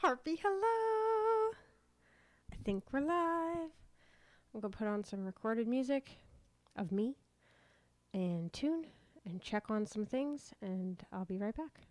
Harpy, hello! I think we're live. I'm going to put on some recorded music of me and tune and check on some things, and I'll be right back.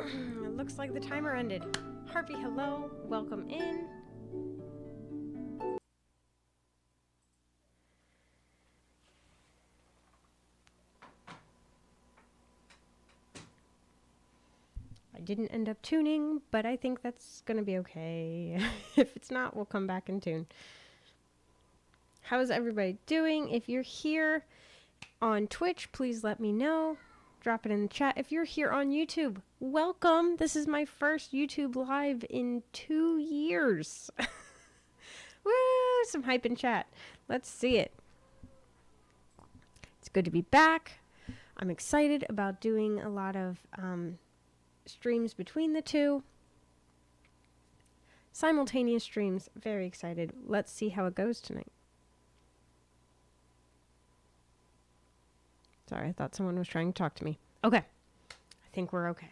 It looks like the timer ended. Harpy, hello. Welcome in. I didn't end up tuning, but I think that's going to be okay. If it's not, we'll come back and tune. How's everybody doing? If you're here on Twitch, please let me know. Drop it in the chat. If you're here on YouTube, welcome. This is my first YouTube live in 2 years. Woo! Some hype in chat. Let's see it. It's good to be back. I'm excited about doing a lot of streams between the two. Simultaneous streams. Very excited. Let's see how it goes tonight. Sorry, I thought someone was trying to talk to me. Okay. I think we're okay.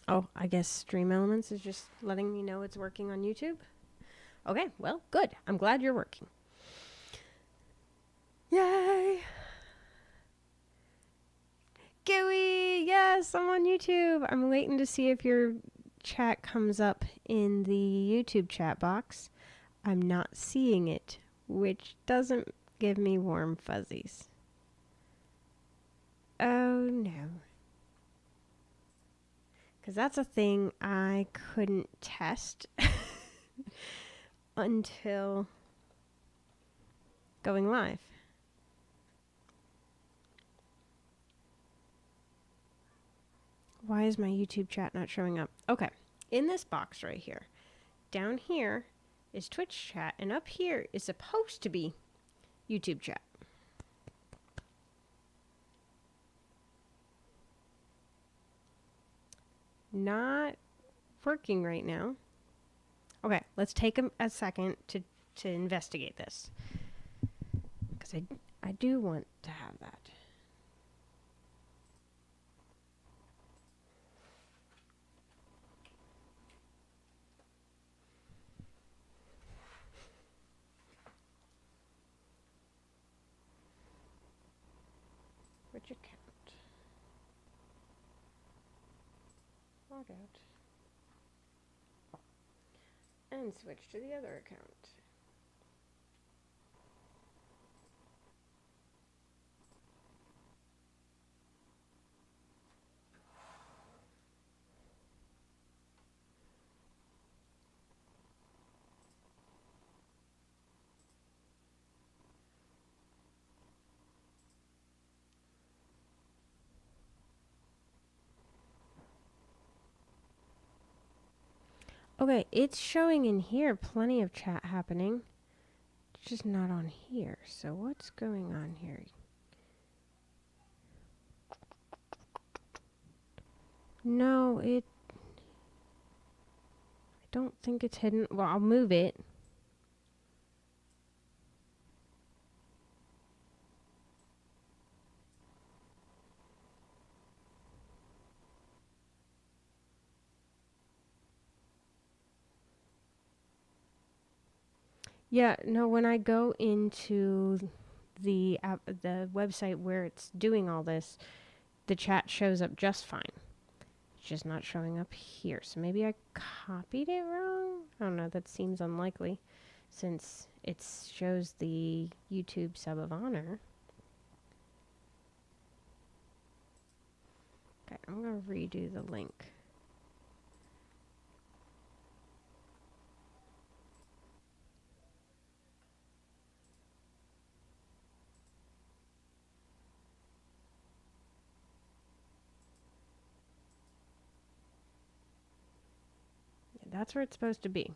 Oh, I guess Stream Elements is just letting me know it's working on YouTube. Okay, well, good. I'm glad you're working. Yay! Gooey! Yes, I'm on YouTube. I'm waiting to see if your chat comes up in the YouTube chat box. I'm not seeing it, which doesn't give me warm fuzzies. Oh, no. Because that's a thing I couldn't test until going live. Why is my YouTube chat not showing up? Okay, in this box right here, down here is Twitch chat, and up here is supposed to be YouTube chat. Not working right now. Okay, let's take a second to investigate this. Because I do want to have that. Which account? Log out. And switch to the other account. Okay, it's showing in here plenty of chat happening. It's just not on here. So what's going on here? No, I don't think it's hidden. Well, I'll move it. Yeah, no, when I go into the website where it's doing all this, the chat shows up just fine. It's just not showing up here. So maybe I copied it wrong? I don't know, that seems unlikely since it shows the YouTube sub of honor. Okay, I'm going to redo the link. That's where it's supposed to be.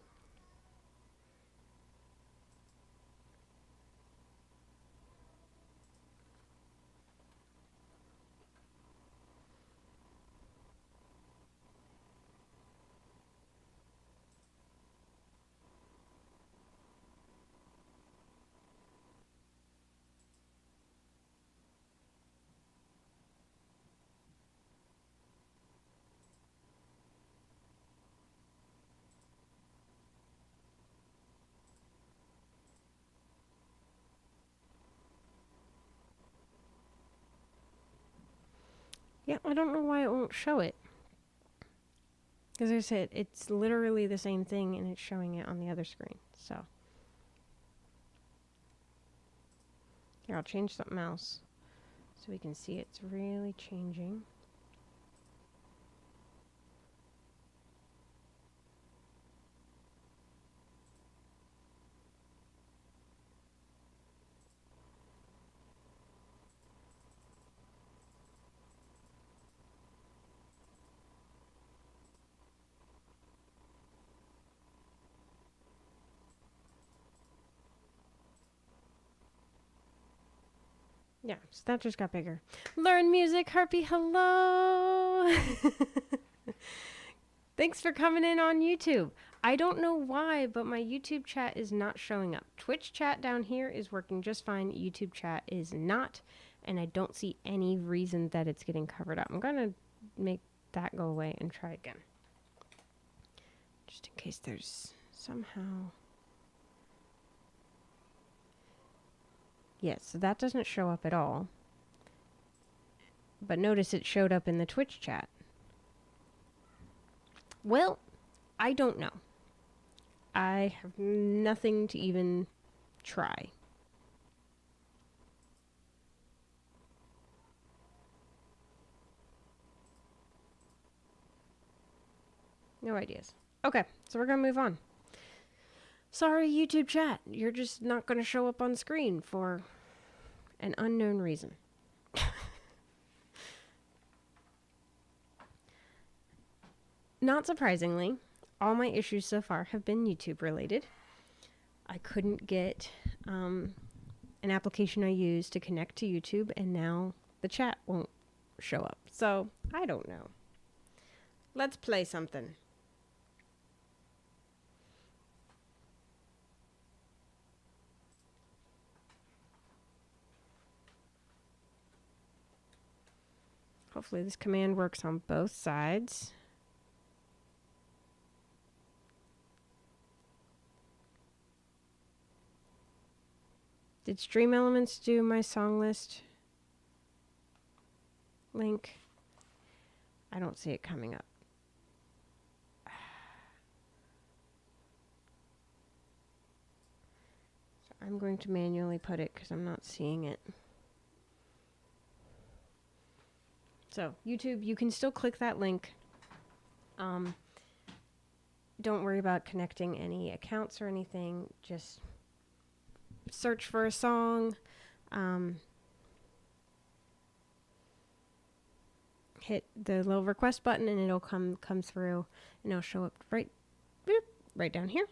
Yeah, I don't know why it won't show it. Because I said, it's literally the same thing and it's showing it on the other screen. So, here, I'll change something else so we can see it's really changing. Yeah, so that just got bigger. Learn music, Harpy, hello! Thanks for coming in on YouTube. I don't know why, but my YouTube chat is not showing up. Twitch chat down here is working just fine. YouTube chat is not, and I don't see any reason that it's getting covered up. I'm going to make that go away and try again. Just in case there's somehow... Yes, so that doesn't show up at all. But notice it showed up in the Twitch chat. Well, I don't know. I have nothing to even try. No ideas. Okay, so we're going to move on. Sorry, YouTube chat. You're just not going to show up on screen for an unknown reason. Not surprisingly, all my issues so far have been YouTube related. I couldn't get an application I use to connect to YouTube, and now the chat won't show up. So, I don't know. Let's play something. Hopefully this command works on both sides. Did Stream Elements do my song list link? I don't see it coming up. So I'm going to manually put it because I'm not seeing it. So, YouTube, you can still click that link. Don't worry about connecting any accounts or anything. Just search for a song. Hit the little request button and it'll come through and it'll show up right down here.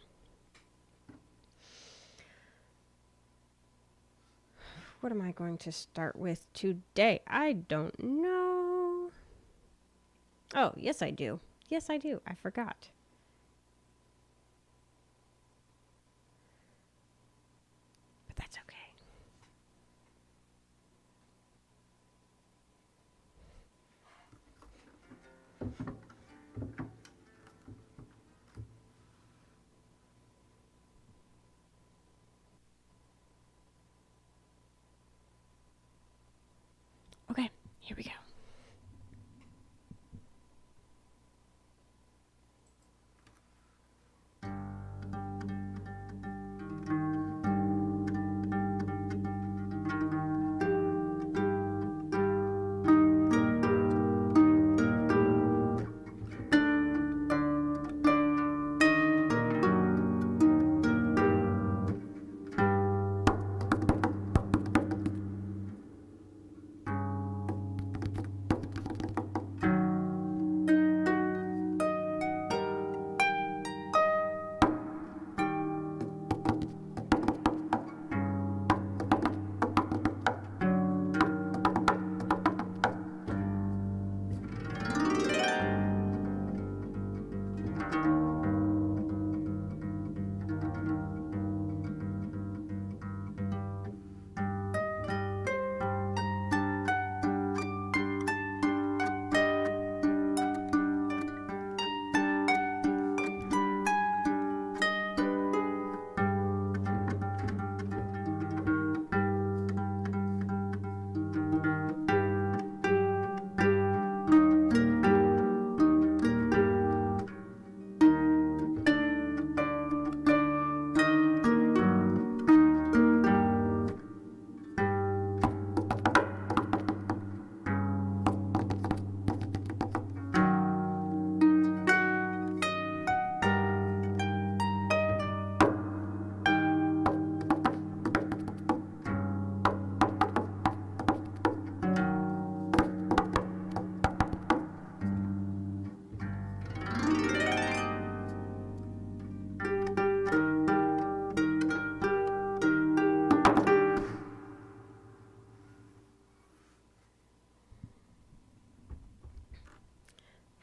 What am I going to start with today? I don't know. Oh, yes I do. Yes I do. I forgot. But that's okay. Okay, here we go.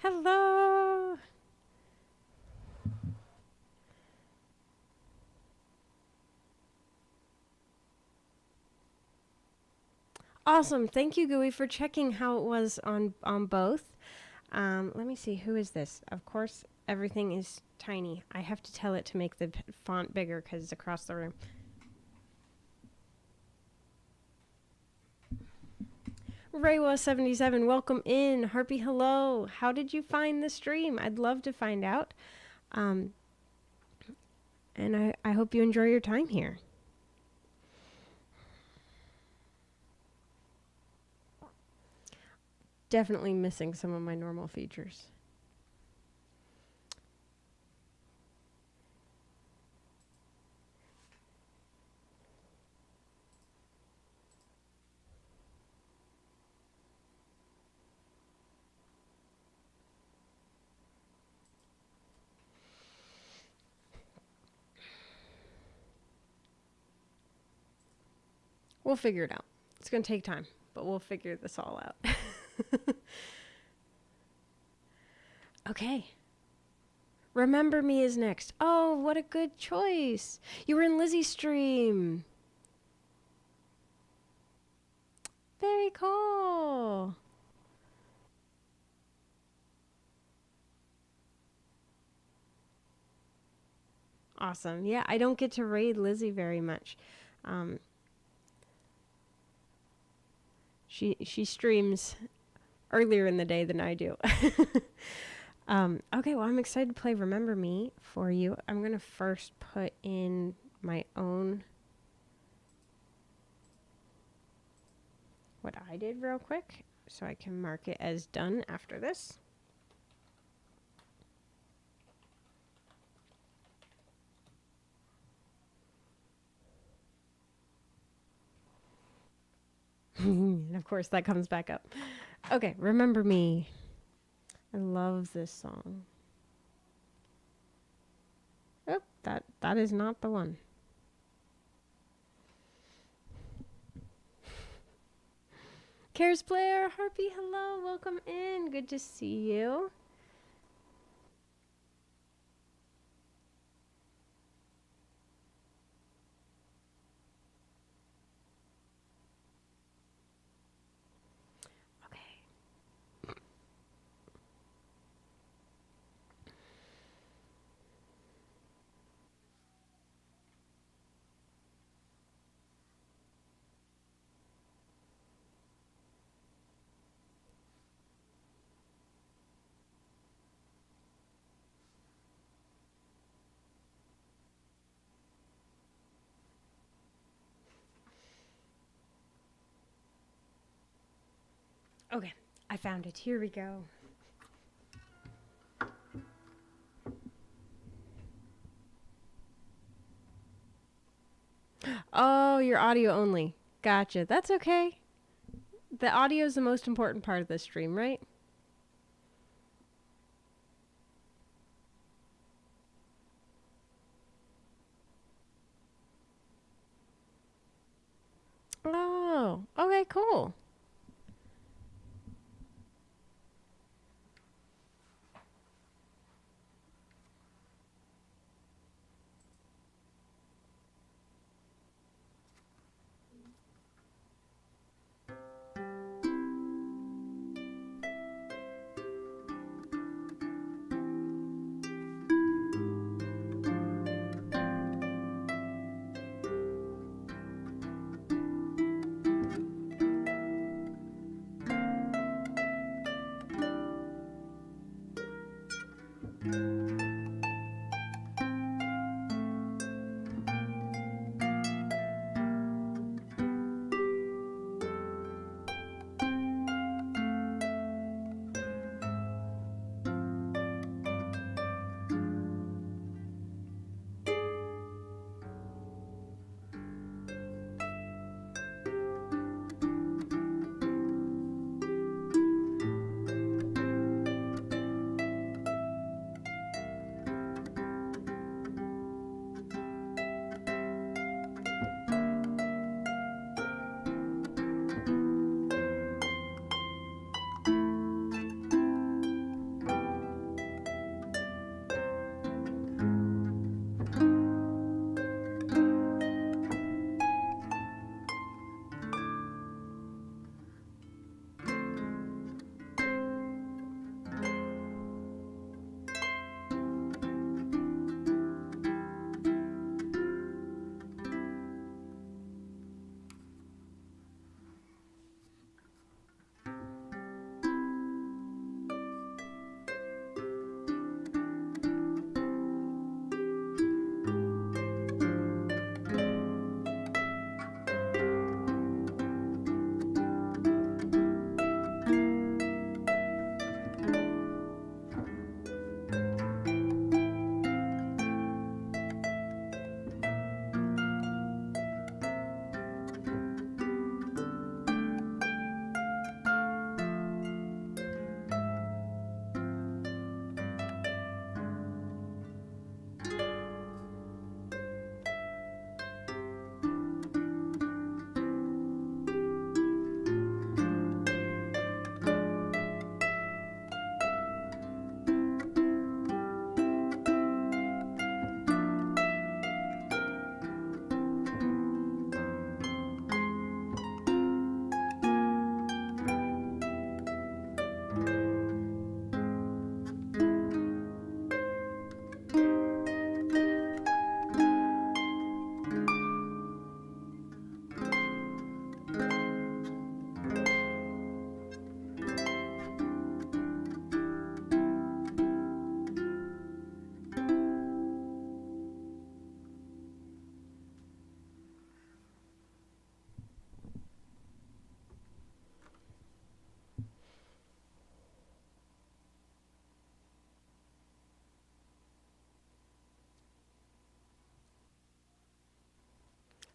Hello. Awesome. Thank you, Gooey, for checking how it was on both. Let me see. Who is this? Of course, everything is tiny. I have to tell it to make the font bigger because it's across the room. Raywa77, welcome in. Harpy, hello. How did you find the stream? I'd love to find out. And I hope you enjoy your time here. Definitely missing some of my normal features. We'll figure it out. It's going to take time, but we'll figure this all out. Okay. Remember Me is next. Oh, what a good choice. You were in Lizzie's stream. Very cool. Awesome. Yeah, I don't get to raid Lizzie very much. She streams earlier in the day than I do. Okay, well, I'm excited to play Remember Me for you. I'm going to first put in my own, what I did real quick, so I can mark it as done after this. And of course, that comes back up. Okay, Remember Me. I love this song. Oh, that is not the one. Cares Player, Harpy, hello, welcome in. Good to see you. Okay, I found it. Here we go. Oh, you're audio only. Gotcha. That's okay. The audio is the most important part of this stream, right? Oh, okay, cool.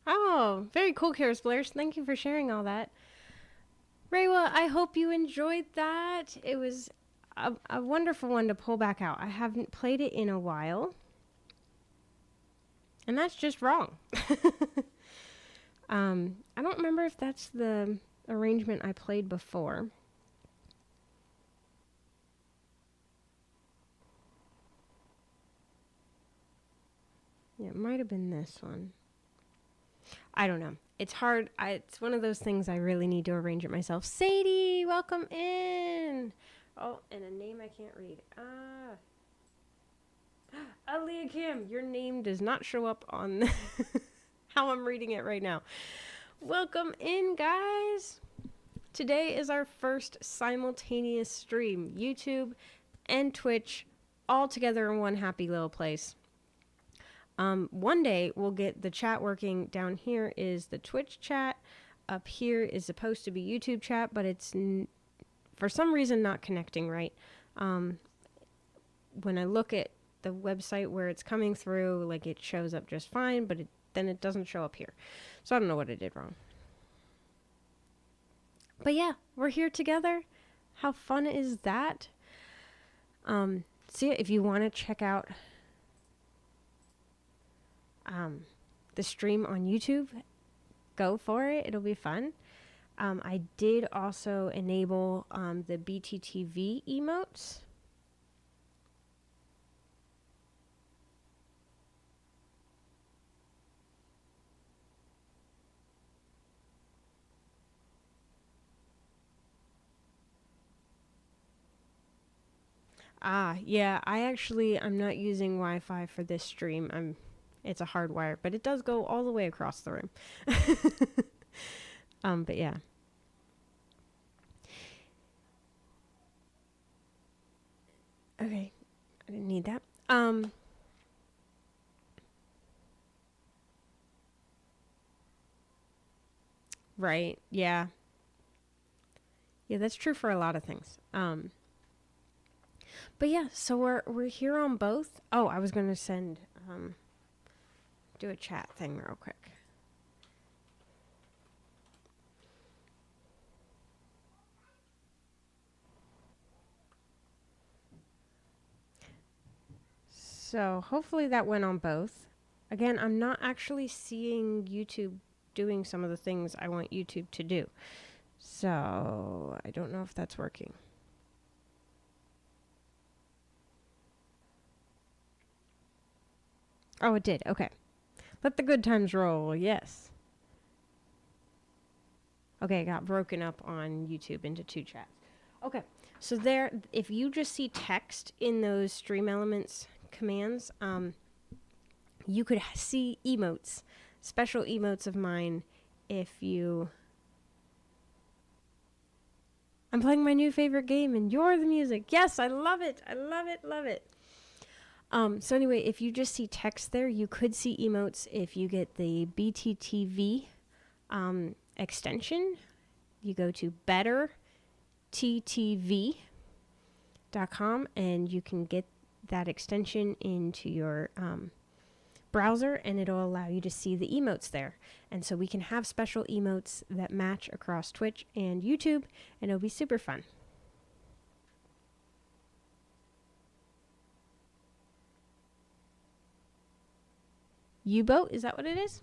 Oh, very cool, Karis Blairs. Thank you for sharing all that. Raywa, I hope you enjoyed that. It was a wonderful one to pull back out. I haven't played it in a while. And that's just wrong. I don't remember if that's the arrangement I played before. Yeah, it might have been this one. I don't know. It's hard. It's one of those things I really need to arrange it myself. Sadie, welcome in. Oh, and a name I can't read. Aaliyah Kim, your name does not show up on how I'm reading it right now. Welcome in, guys. Today is our first simultaneous stream. YouTube and Twitch all together in one happy little place. One day we'll get the chat working. Down here is the Twitch chat. Up here is supposed to be YouTube chat, but it's for some reason not connecting right. When I look at the website where it's coming through, like it shows up just fine, but then it doesn't show up here. So I don't know what I did wrong. But yeah, we're here together. How fun is that? See, if you want to check out the stream on YouTube, go for it. It'll be fun. I did also enable the BTTV emotes. Yeah, I'm not using Wi-Fi for this stream. It's a hard wire, but it does go all the way across the room. But yeah. Okay, I didn't need that. Right, yeah. Yeah, that's true for a lot of things. But yeah, so we're here on both. Oh, I was going to do a chat thing real quick. So hopefully that went on both. Again, I'm not actually seeing YouTube doing some of the things I want YouTube to do. So I don't know if that's working. Oh, it did. Okay. Let the good times roll. Yes. Okay, it got broken up on YouTube into two chats. Okay. So there, if you just see text in those stream elements commands, you could see emotes, special emotes of mine if you... I'm playing my new favorite game and you're the music. Yes, I love it. I love it, love it. So anyway, if you just see text there, you could see emotes if you get the BTTV extension. You go to betterttv.com and you can get that extension into your browser and it'll allow you to see the emotes there. And so we can have special emotes that match across Twitch and YouTube and it'll be super fun. U-boat, is that what it is?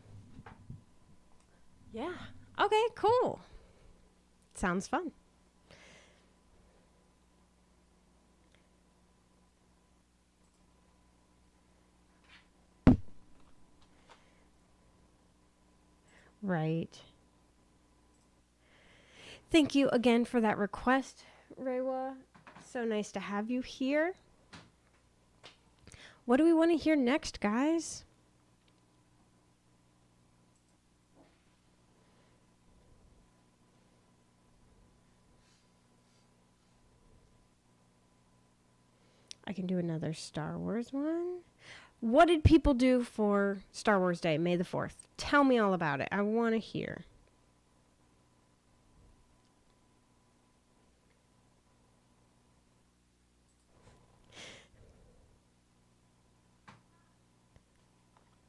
Yeah. Okay, cool. Sounds fun. Right. Thank you again for that request, Raywa. So nice to have you here. What do we want to hear next, guys? I can do another Star Wars one. What did people do for Star Wars Day, May the 4th? Tell me all about it. I want to hear.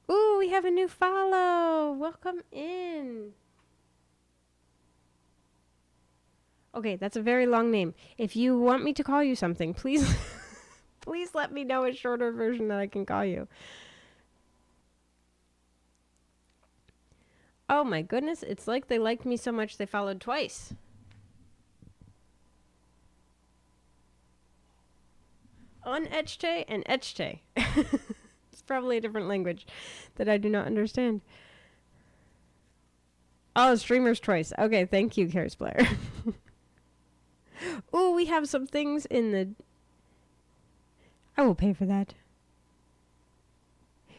Ooh, we have a new follow. Welcome in. Okay, that's a very long name. If you want me to call you something, please, please let me know a shorter version that I can call you. Oh my goodness, it's like they liked me so much they followed twice. Unechte and echte. It's probably a different language that I do not understand. Oh, streamer's choice. Okay, thank you, Caris Blair. Oh, we have some things in the... I will pay for that.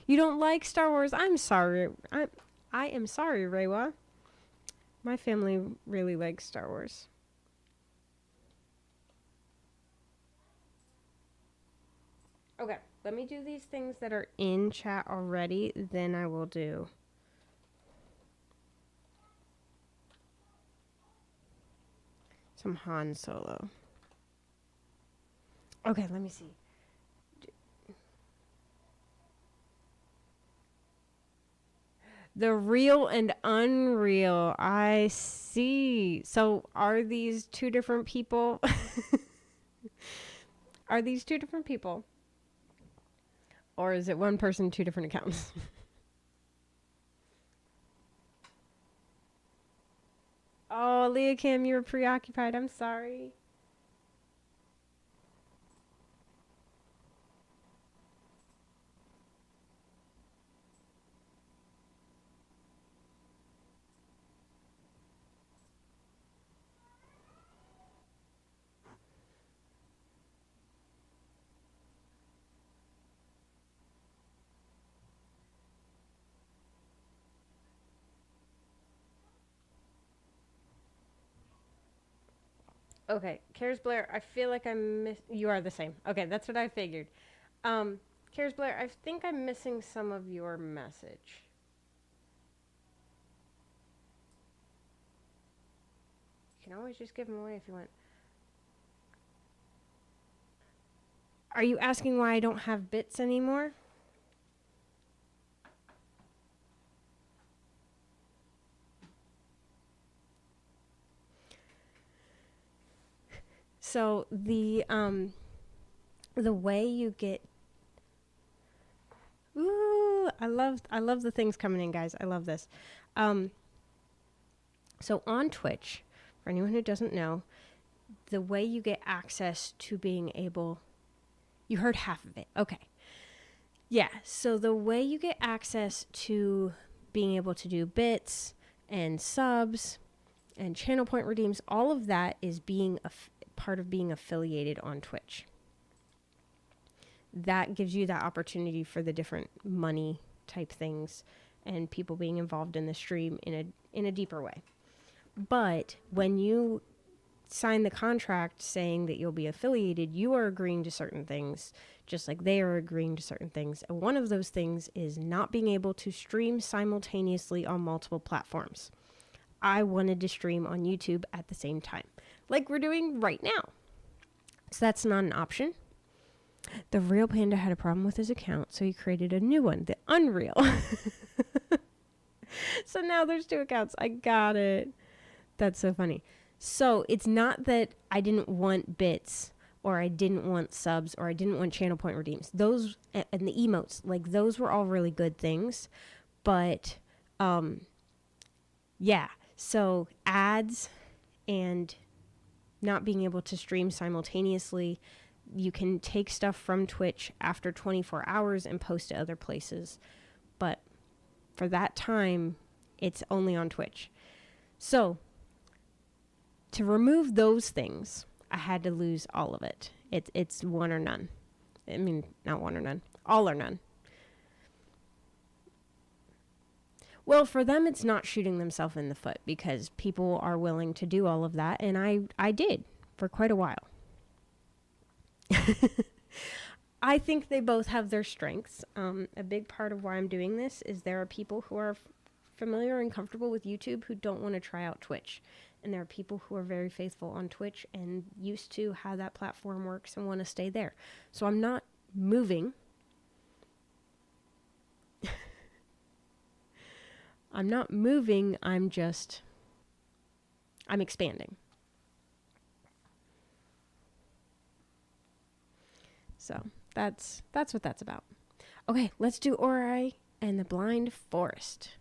You don't like Star Wars? I'm sorry. I am sorry, Reiwa. My family really likes Star Wars. Okay, let me do these things that are in chat already, then I will do... some Han Solo. Okay, let me see. The real and unreal. I see. So are these two different people? Are these two different people? Or is it one person, two different accounts? Oh, Leah Kim, you were preoccupied. I'm sorry. Okay, Caris Blair, I feel like you are the same. Okay, that's what I figured. Caris Blair, I think I'm missing some of your message. You can always just give them away if you want. Are you asking why I don't have bits anymore? So the way you get... Ooh, I love the things coming in, guys. I love this. So on Twitch, for anyone who doesn't know, the way you get access to being able... You heard half of it. Okay. Yeah, so the way you get access to being able to do bits and subs and channel point redeems, all of that is being part of being affiliated on Twitch. That gives you that opportunity for the different money type things and people being involved in the stream in a deeper way. But when you sign the contract saying that you'll be affiliated, you are agreeing to certain things, just like they are agreeing to certain things. And one of those things is not being able to stream simultaneously on multiple platforms. I wanted to stream on YouTube at the same time, like we're doing right now. So that's not an option. The Real Panda had a problem with his account, so he created a new one, the Unreal. So now there's two accounts. I got it. That's so funny. So it's not that I didn't want bits or I didn't want subs or I didn't want channel point redeems. Those and the emotes, like those were all really good things. But yeah, so ads and not being able to stream simultaneously, you can take stuff from Twitch after 24 hours and post to other places. But for that time, it's only on Twitch. So to remove those things, I had to lose all of it. It's one or none. I mean, not one or none. All or none. Well, for them, it's not shooting themselves in the foot because people are willing to do all of that. And I did for quite a while. I think they both have their strengths. A big part of why I'm doing this is there are people who are familiar and comfortable with YouTube who don't want to try out Twitch. And there are people who are very faithful on Twitch and used to how that platform works and want to stay there. So I'm not moving. I'm not moving, I'm expanding. So that's what that's about. Okay, let's do Ori and the Blind Forest.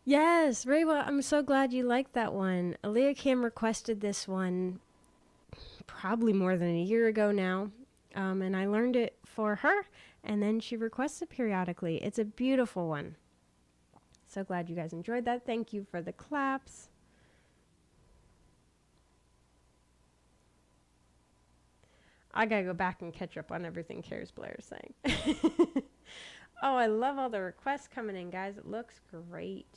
Yes, very well. I'm so glad you liked that one. Aaliyah Kim requested this one probably more than a year ago now, and I learned it for her, and then she requests it periodically. It's a beautiful one. So glad you guys enjoyed that. Thank you for the claps. I gotta go back and catch up on everything Cares Blair is saying. Oh, I love all the requests coming in, guys. It looks great.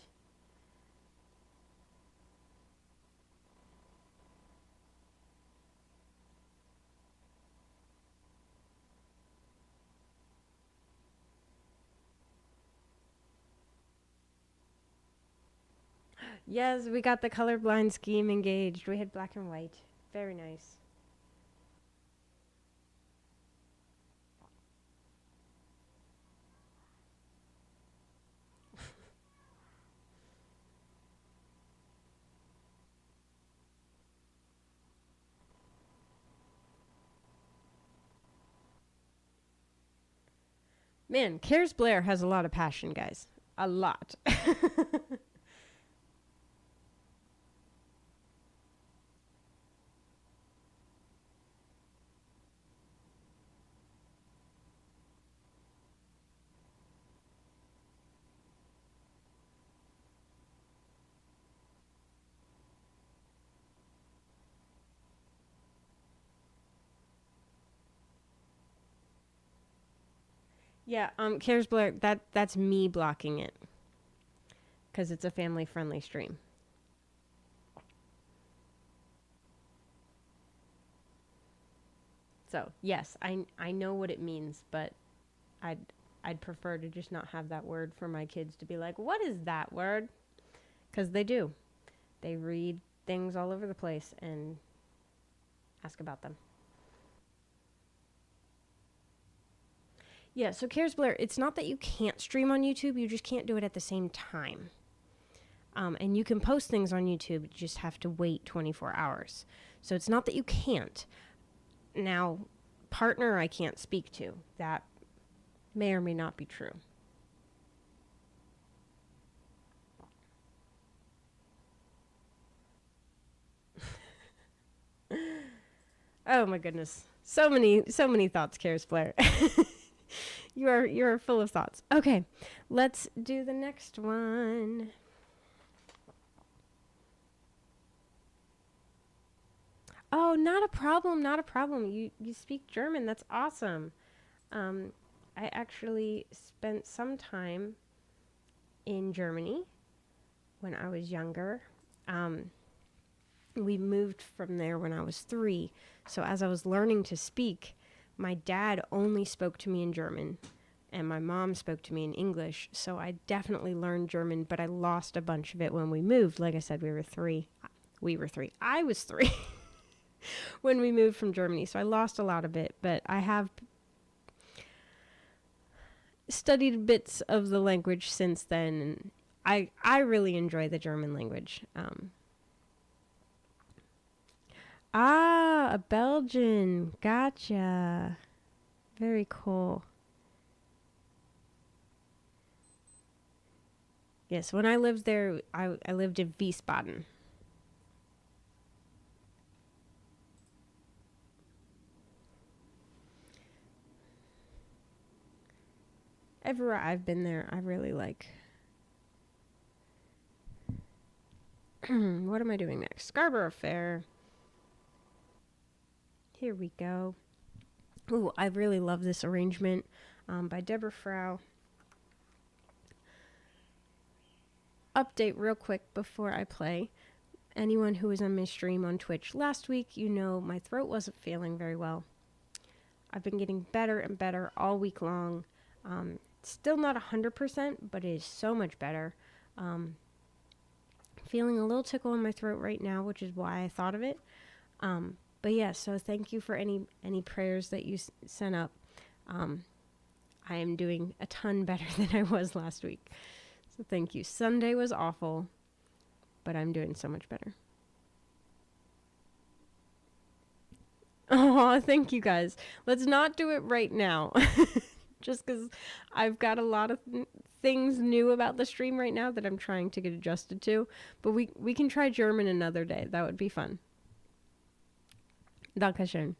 Yes, we got the colorblind scheme engaged. We had black and white. Very nice. Man, Cares Blair has a lot of passion, guys. A lot. Yeah, Cares Blair, that's me blocking it. Because it's a family-friendly stream. So, yes, I know what it means, but I'd, I'd prefer to just not have that word for my kids to be like, what is that word? Because they do. They read things all over the place and ask about them. Yeah, so Cares Blair, it's not that you can't stream on YouTube, you just can't do it at the same time. And you can post things on YouTube, you just have to wait 24 hours. So it's not that you can't. Now, partner I can't speak to. That may or may not be true. Oh my goodness. So many thoughts, Cares Blair. You're full of thoughts. Okay, let's do the next one. Oh, not a problem, not a problem. You speak German. That's awesome. Um, I actually spent some time in Germany when I was younger. We moved from there when I was 3. So as I was learning to speak, my dad only spoke to me in German and my mom spoke to me in English. So I definitely learned German, but I lost a bunch of it when we moved. Like I said, we were 3. We were 3. I was 3 when we moved from Germany. So I lost a lot of it, but I have studied bits of the language since then. And I really enjoy the German language. A Belgian. Gotcha. Very cool. Yes, when I lived there, I lived in Wiesbaden. Everywhere I've been there, I really like. What am I doing next? Scarborough Fair. Here we go. Ooh, I really love this arrangement by Deborah Frau. Update real quick before I play. Anyone who was on my stream on Twitch last week, you know my throat wasn't feeling very well. I've been getting better and better all week long. Still not 100%, but it is so much better. Feeling a little tickle in my throat right now, which is why I thought of it. But yeah, so thank you for any prayers that you sent up. I am doing a ton better than I was last week. So thank you. Sunday was awful, but I'm doing so much better. Oh, thank you guys. Let's not do it right now. Just because I've got a lot of things new about the stream right now that I'm trying to get adjusted to. But we can try German another day. That would be fun. Dankeschön.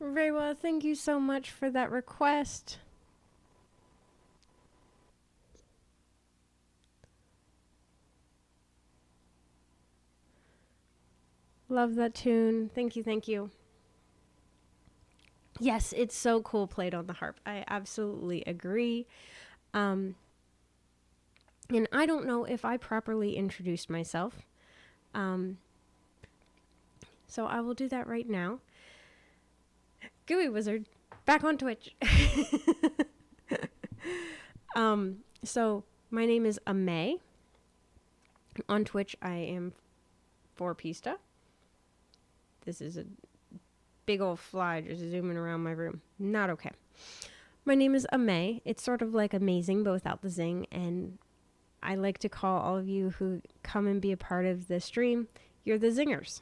Very well. Thank you so much for that request. Love that tune. Thank you, thank you. Yes, it's so cool played on the harp. I absolutely agree. And I don't know if I properly introduced myself. So I will do that right now. Gooey Wizard, back on Twitch. So my name is Amay. On Twitch, I am 4Pista. This is a big old fly just zooming around my room. Not okay. My name is Amay. It's sort of like amazing, but without the zing. And I like to call all of you who come and be a part of the stream, you're the zingers.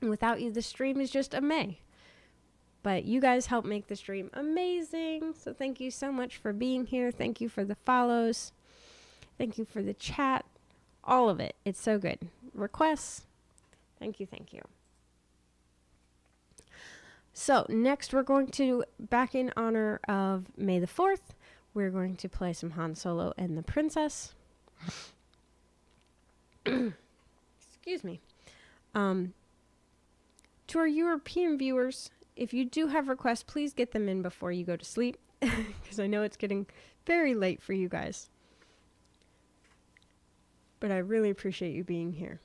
And without you, the stream is just Amay. But you guys help make the stream amazing. So thank you so much for being here. Thank you for the follows. Thank you for the chat. All of it. It's so good. Requests. Thank you, thank you. So next we're going to, back in honor of May the 4th, we're going to play some Han Solo and the Princess. Excuse me. To our European viewers, if you do have requests, please get them in before you go to sleep, because I know it's getting very late for you guys. But I really appreciate you being here.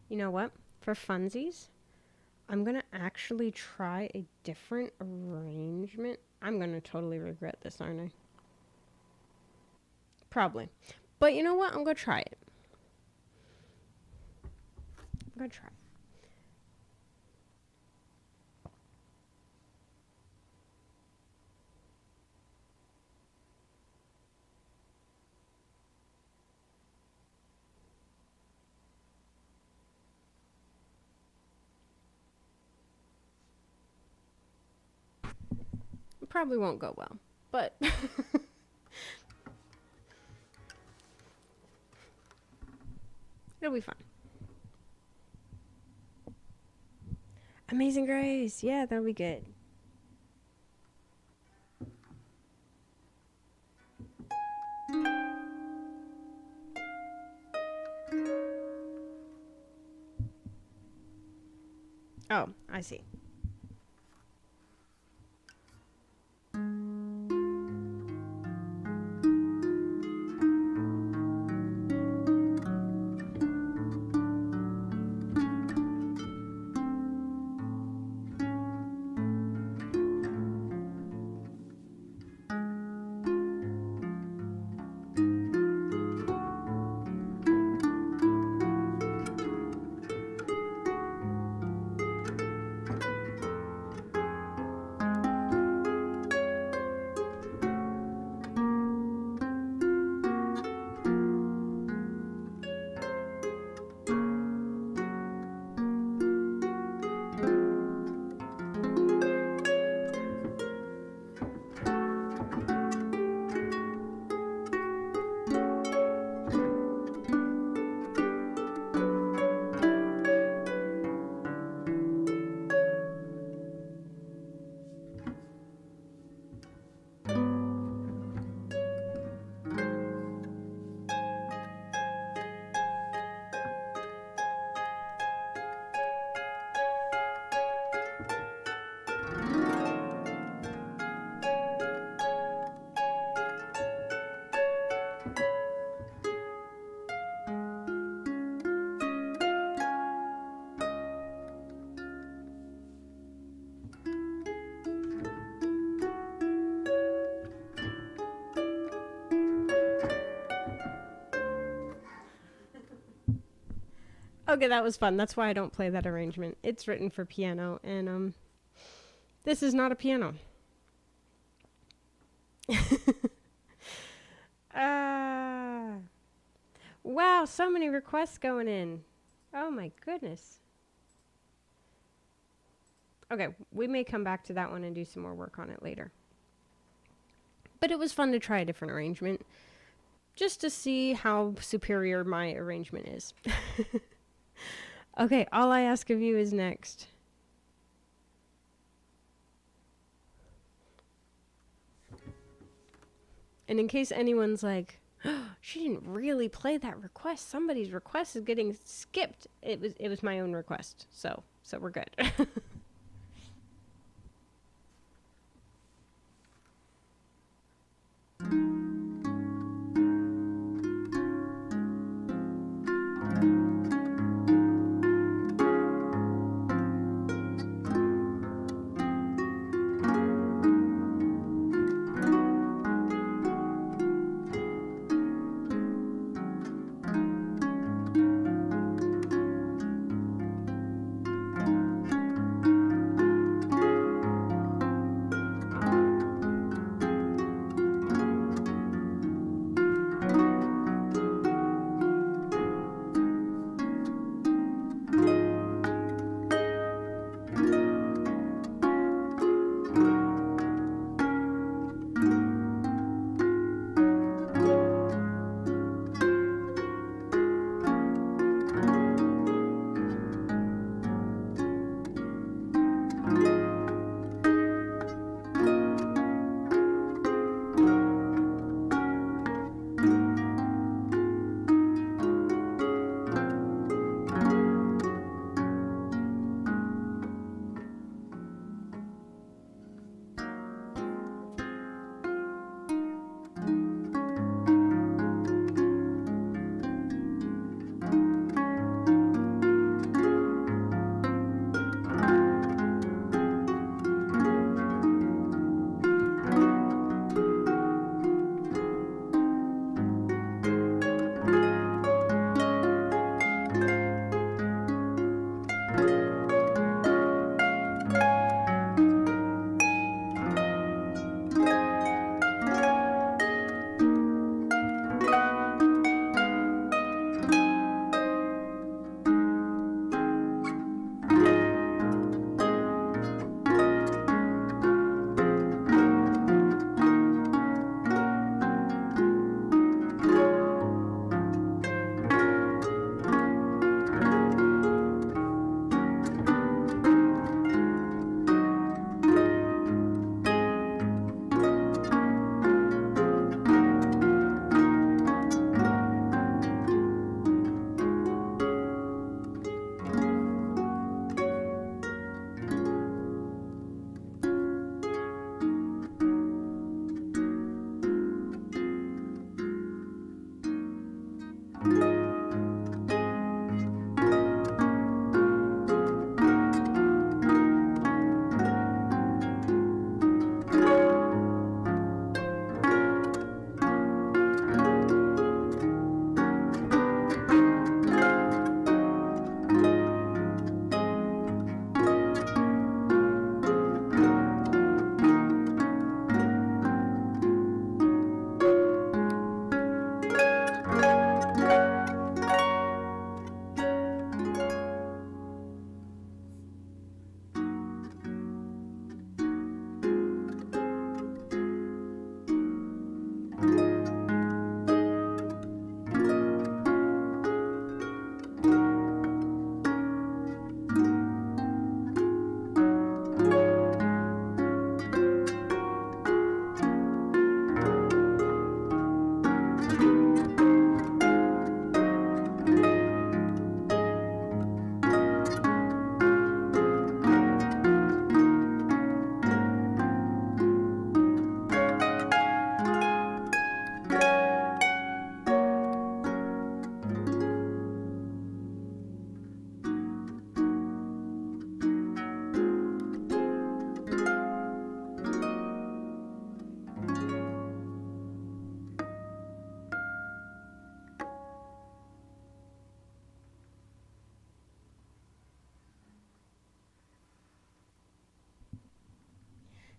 You know what? For funsies, I'm going to actually try a different arrangement. I'm going to totally regret this, aren't I? Probably. But you know what? I'm going to try it. I'm going to try it. Probably won't go well, but it'll be fun. Amazing Grace. Yeah, that'll be good. Oh, I see. Okay, that was fun. That's why I don't play that arrangement. It's written for piano, and this is not a piano. Wow, so many requests going in. Oh my goodness. Okay, we may come back to that one and do some more work on it later. But it was fun to try a different arrangement, just to see how superior my arrangement is. Okay, All I Ask of You is next. And in case anyone's like, oh, she didn't really play that request. Somebody's request is getting skipped. It was my own request. So we're good.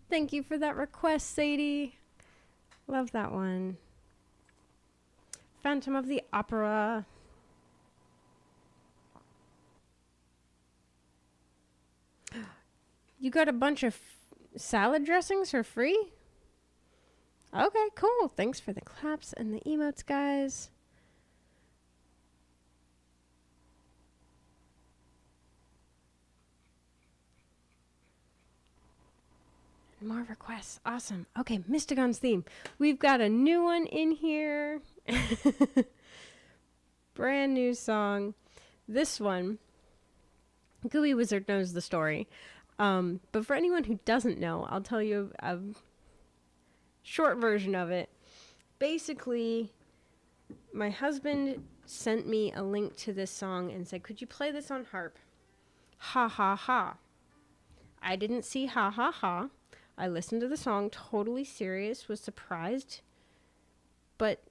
Thank you for that request, Sadie. Love that one. Phantom of the Opera. You got a bunch of salad dressings for free? Okay, cool. Thanks for the claps and the emotes, guys. More requests. Awesome. Okay, Mystigon's theme. We've got a new one in here. Brand new song. This one, Gooey Wizard knows the story. But for anyone who doesn't know, I'll tell you a short version of it. Basically, my husband sent me a link to this song and said, could you play this on harp? Ha ha ha. I didn't see ha ha ha. I listened to the song, totally serious, was surprised, but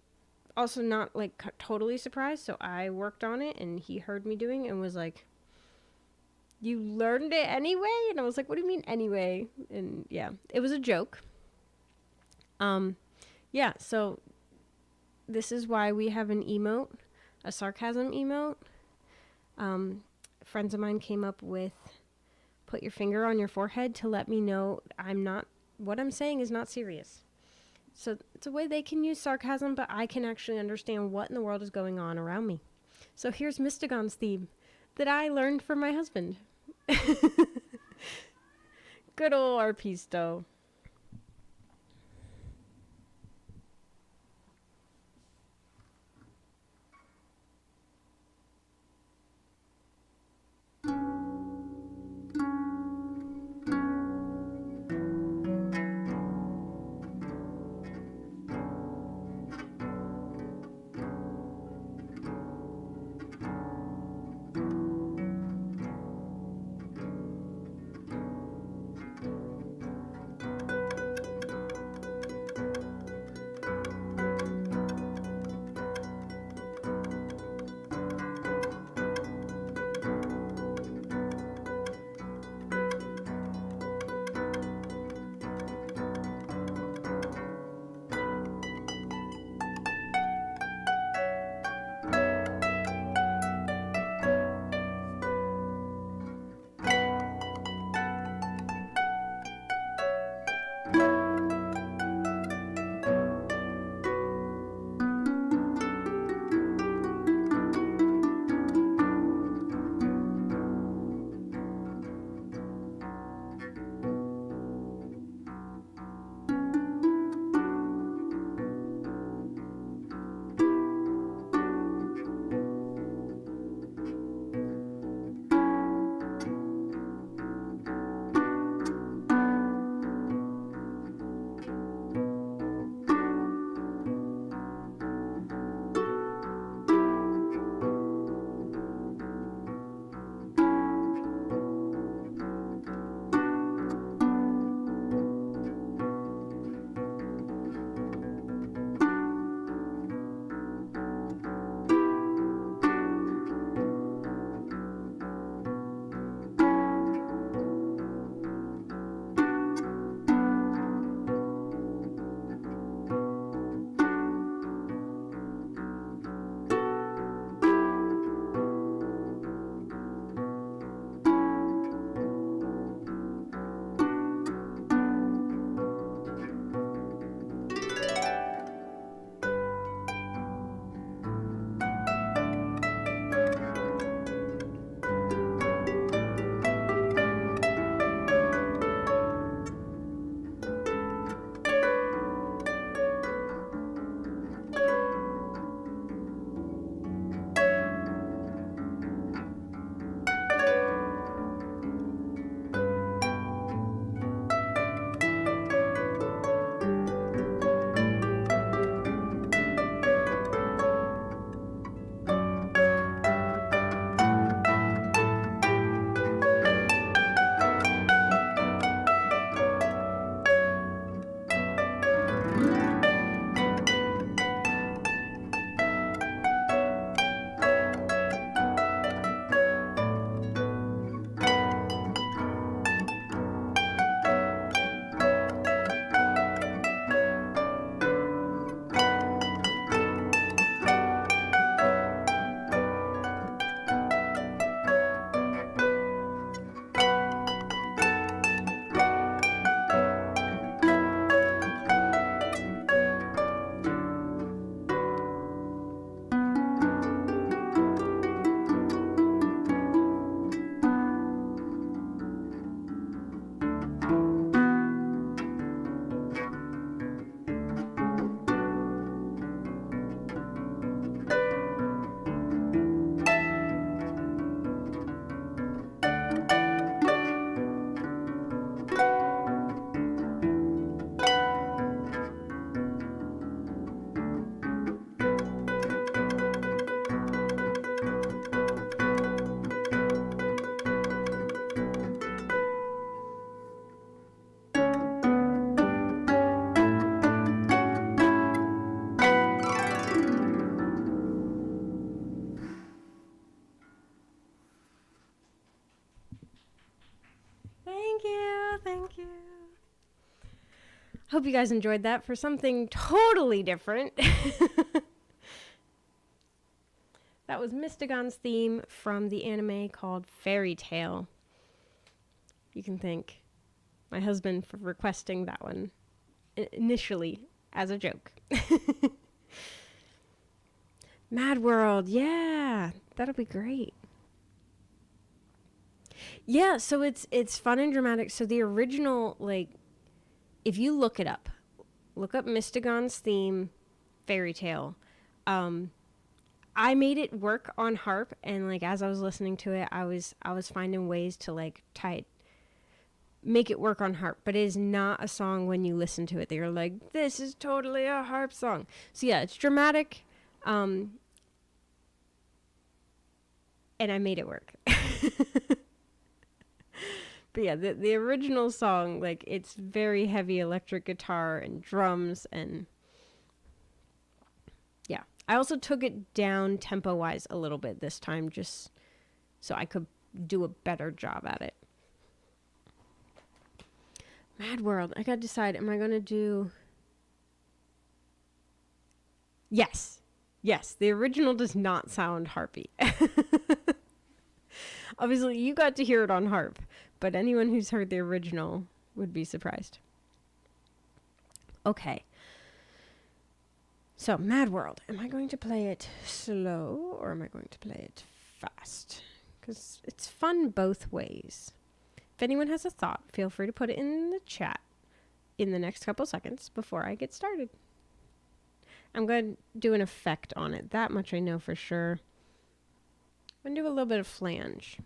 also not like totally surprised. So I worked on it and he heard me doing it and was like, you learned it anyway? And I was like, what do you mean anyway? And yeah, it was a joke. Yeah, so this is why we have an emote, a sarcasm emote. Friends of mine came up with put your finger on your forehead to let me know what I'm saying is not serious. So it's a way they can use sarcasm, but I can actually understand what in the world is going on around me. So here's Mystigon's theme that I learned from my husband. Good old Arpisto. you. Hope you guys enjoyed that for something totally different. That was Mystagon's theme from the anime called Fairy Tale. You can thank my husband for requesting that one initially as a joke. Mad World, yeah, that'll be great. Yeah, so it's fun and dramatic. So the original, like, if you look up Mystagon's theme, Fairy Tale. I made it work on Harp, and like as I was listening to it, I was finding ways to like make it work on Harp. But it is not a song when you listen to it that you're like, this is totally a Harp song. So yeah, it's dramatic, and I made it work. But yeah, the original song, like, it's very heavy electric guitar and drums, and yeah. I also took it down tempo-wise a little bit this time, just so I could do a better job at it. Mad World, I gotta decide, am I gonna do... Yes, the original does not sound harpy. Obviously, you got to hear it on Harp, but anyone who's heard the original would be surprised. Okay. So, Mad World. Am I going to play it slow or am I going to play it fast? Because it's fun both ways. If anyone has a thought, feel free to put it in the chat in the next couple seconds before I get started. I'm going to do an effect on it. That much I know for sure. I'm going to do a little bit of flange.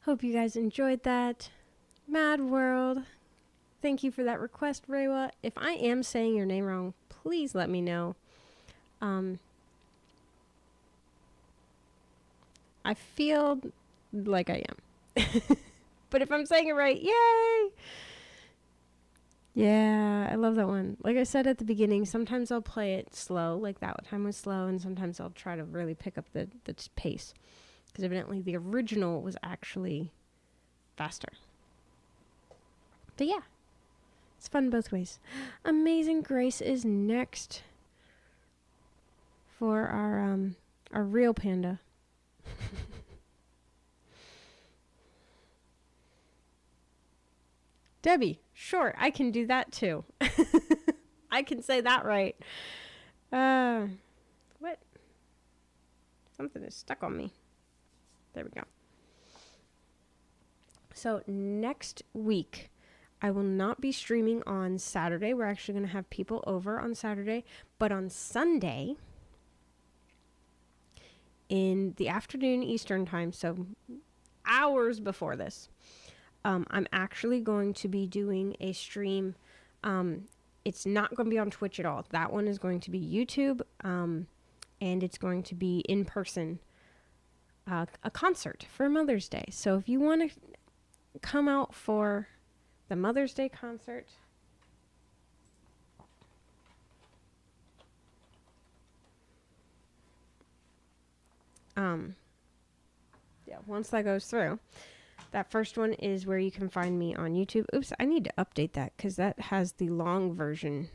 Hope you guys enjoyed that. Mad World. Thank you for that request, Rewa. If I am saying your name wrong, please let me know. I feel like I am. But if I'm saying it right, yay! Yeah, I love that one. Like I said at the beginning, sometimes I'll play it slow, like that time was slow, and sometimes I'll try to really pick up the pace. Because evidently the original was actually faster. But yeah, it's fun both ways. Amazing Grace is next for our real panda. Debbie, sure, I can do that too. I can say that right. What? Something is stuck on me. There we go. So next week, I will not be streaming on Saturday. We're actually going to have people over on Saturday. But on Sunday, in the afternoon Eastern time, so hours before this, I'm actually going to be doing a stream. It's not going to be on Twitch at all. That one is going to be YouTube, and it's going to be in person, a concert for Mother's Day. So if you want to come out for the Mother's Day concert, once that goes through, that first one is where you can find me on YouTube. Oops, I need to update that because that has the long version.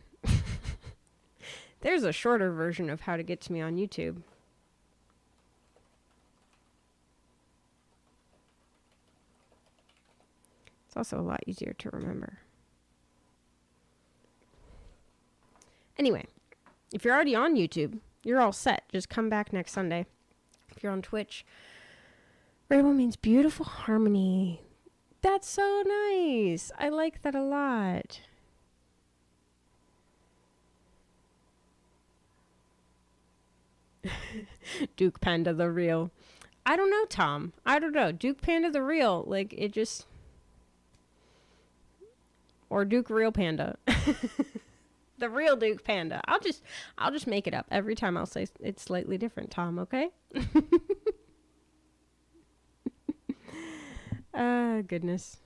There's a shorter version of how to get to me on YouTube. It's also a lot easier to remember. Anyway, if you're already on YouTube, you're all set. Just come back next Sunday. If you're on Twitch, Rainbow means beautiful harmony. That's so nice. I like that a lot. Duke Panda the real. I don't know, Tom. I don't know. Duke Panda the real. Like, it just... Or Duke Real Panda. The real Duke Panda. I'll just make it up. Every time I'll say it's slightly different, Tom, okay? Goodness.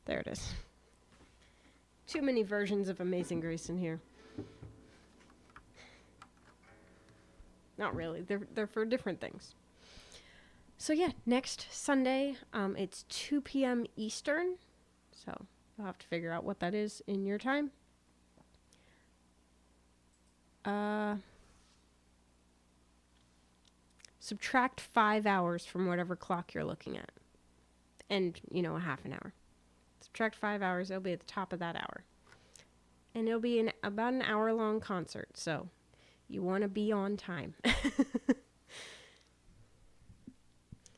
There it is. Too many versions of Amazing Grace in here. Not really. They're for different things. So yeah, next Sunday, it's 2 p.m. Eastern. So you'll have to figure out what that is in your time. Subtract 5 hours from whatever clock you're looking at. And, a half an hour. Subtract 5 hours, it'll be at the top of that hour. And it'll be about an hour-long concert, so you want to be on time.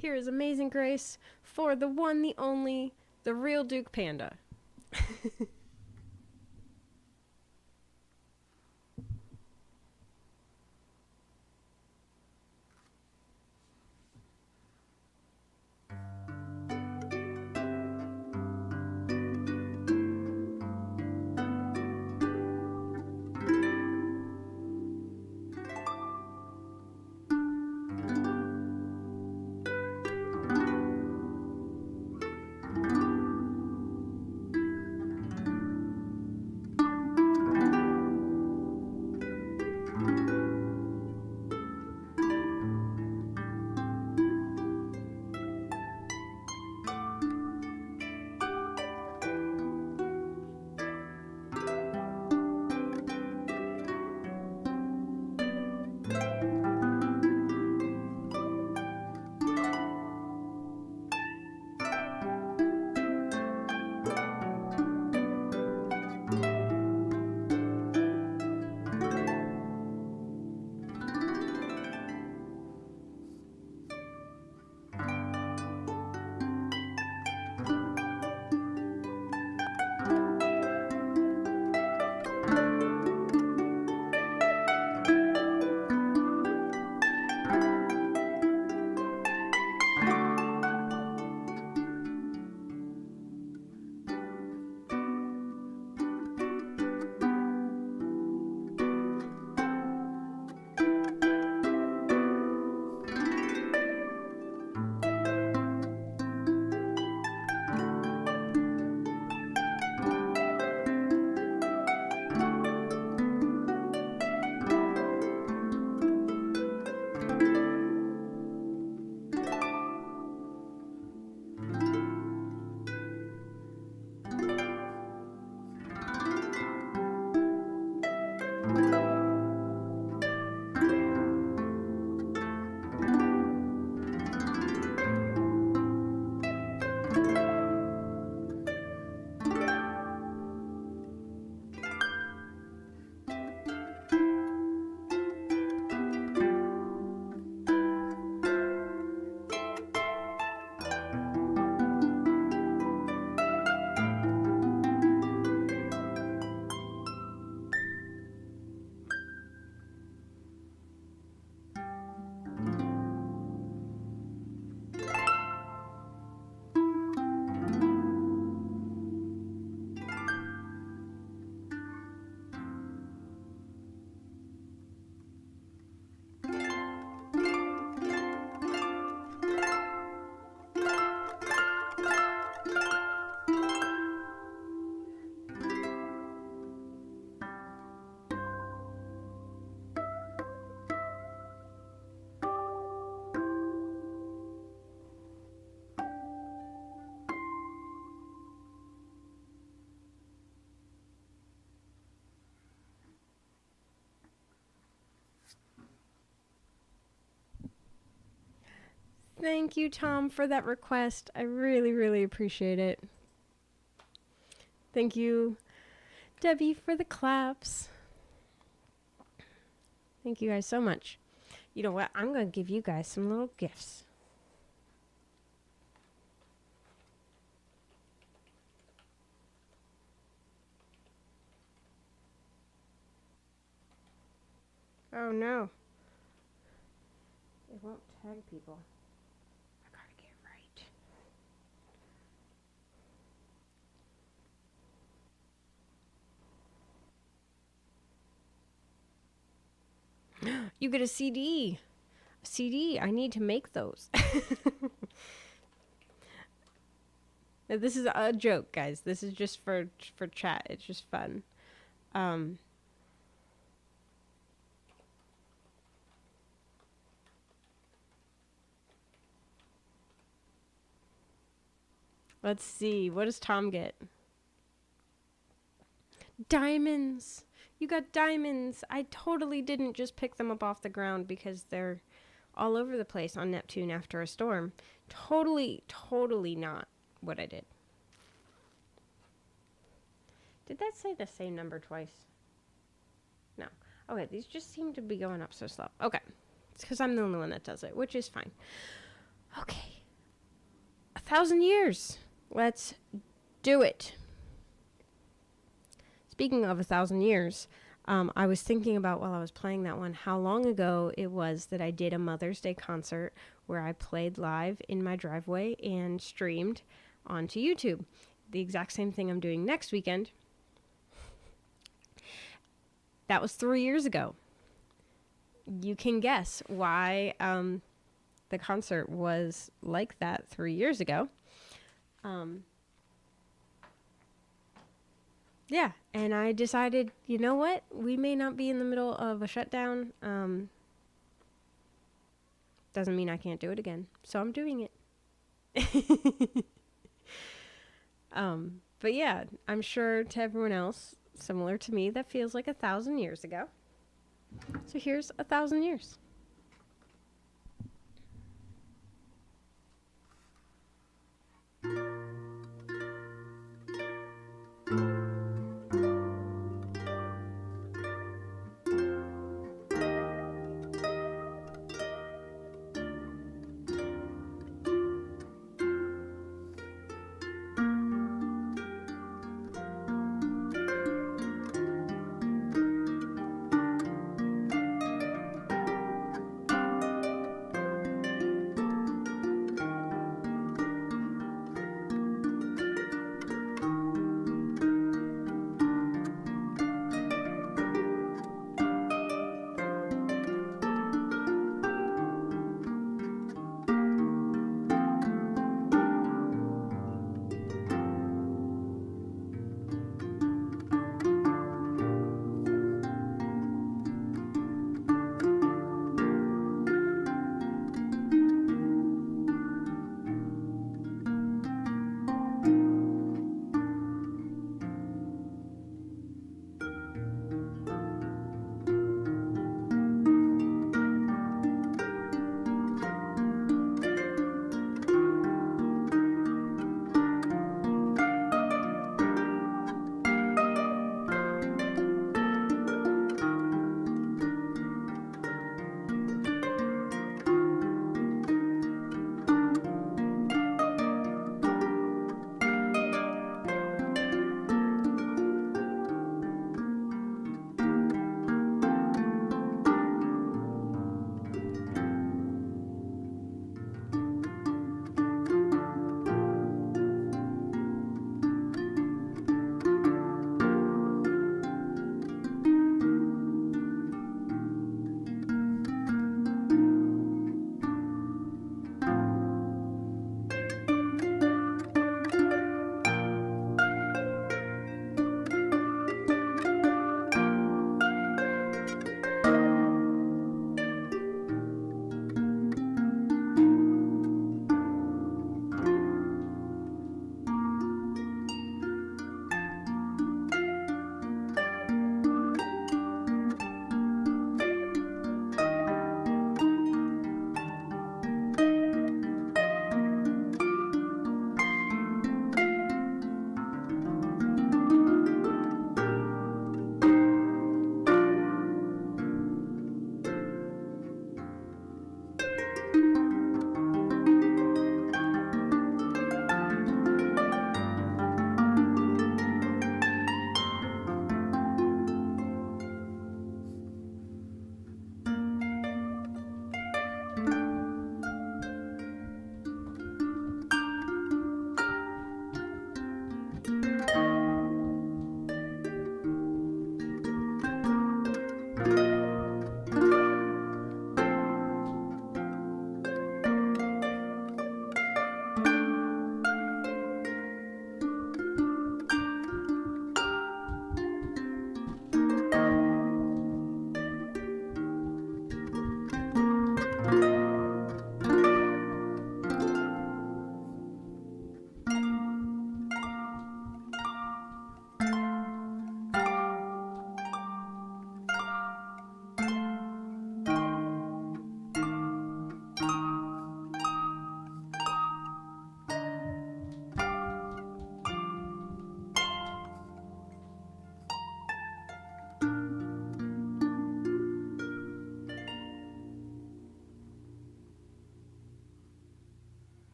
Here is Amazing Grace for the one, the only, the real Duke Panda. Thank you, Tom, for that request. I really, really appreciate it. Thank you, Debbie, for the claps. Thank you guys so much. You know what? I'm going to give you guys some little gifts. Oh no. It won't tag people. I gotta get it right. You get a CD. A CD. I need to make those. Now, this is a joke, guys. This is just for chat. It's just fun. Let's see. What does Tom get? Diamonds. You got diamonds. I totally didn't just pick them up off the ground because they're all over the place on Neptune after a storm. Totally not what I did. Did that say the same number twice? No. Okay, these just seem to be going up so slow. Okay. It's because I'm the only one that does it, which is fine. Okay. 1,000 years. Let's do it. Speaking of 1,000 years, I was thinking about while I was playing that one, how long ago it was that I did a Mother's Day concert where I played live in my driveway and streamed onto YouTube. The exact same thing I'm doing next weekend. That was 3 years ago. You can guess why the concert was like that 3 years ago. Yeah, and I decided, you know what? We may not be in the middle of a shutdown. Doesn't mean I can't do it again. So I'm doing it. But yeah, I'm sure to everyone else, similar to me, that feels like 1,000 years ago. So here's 1,000 years.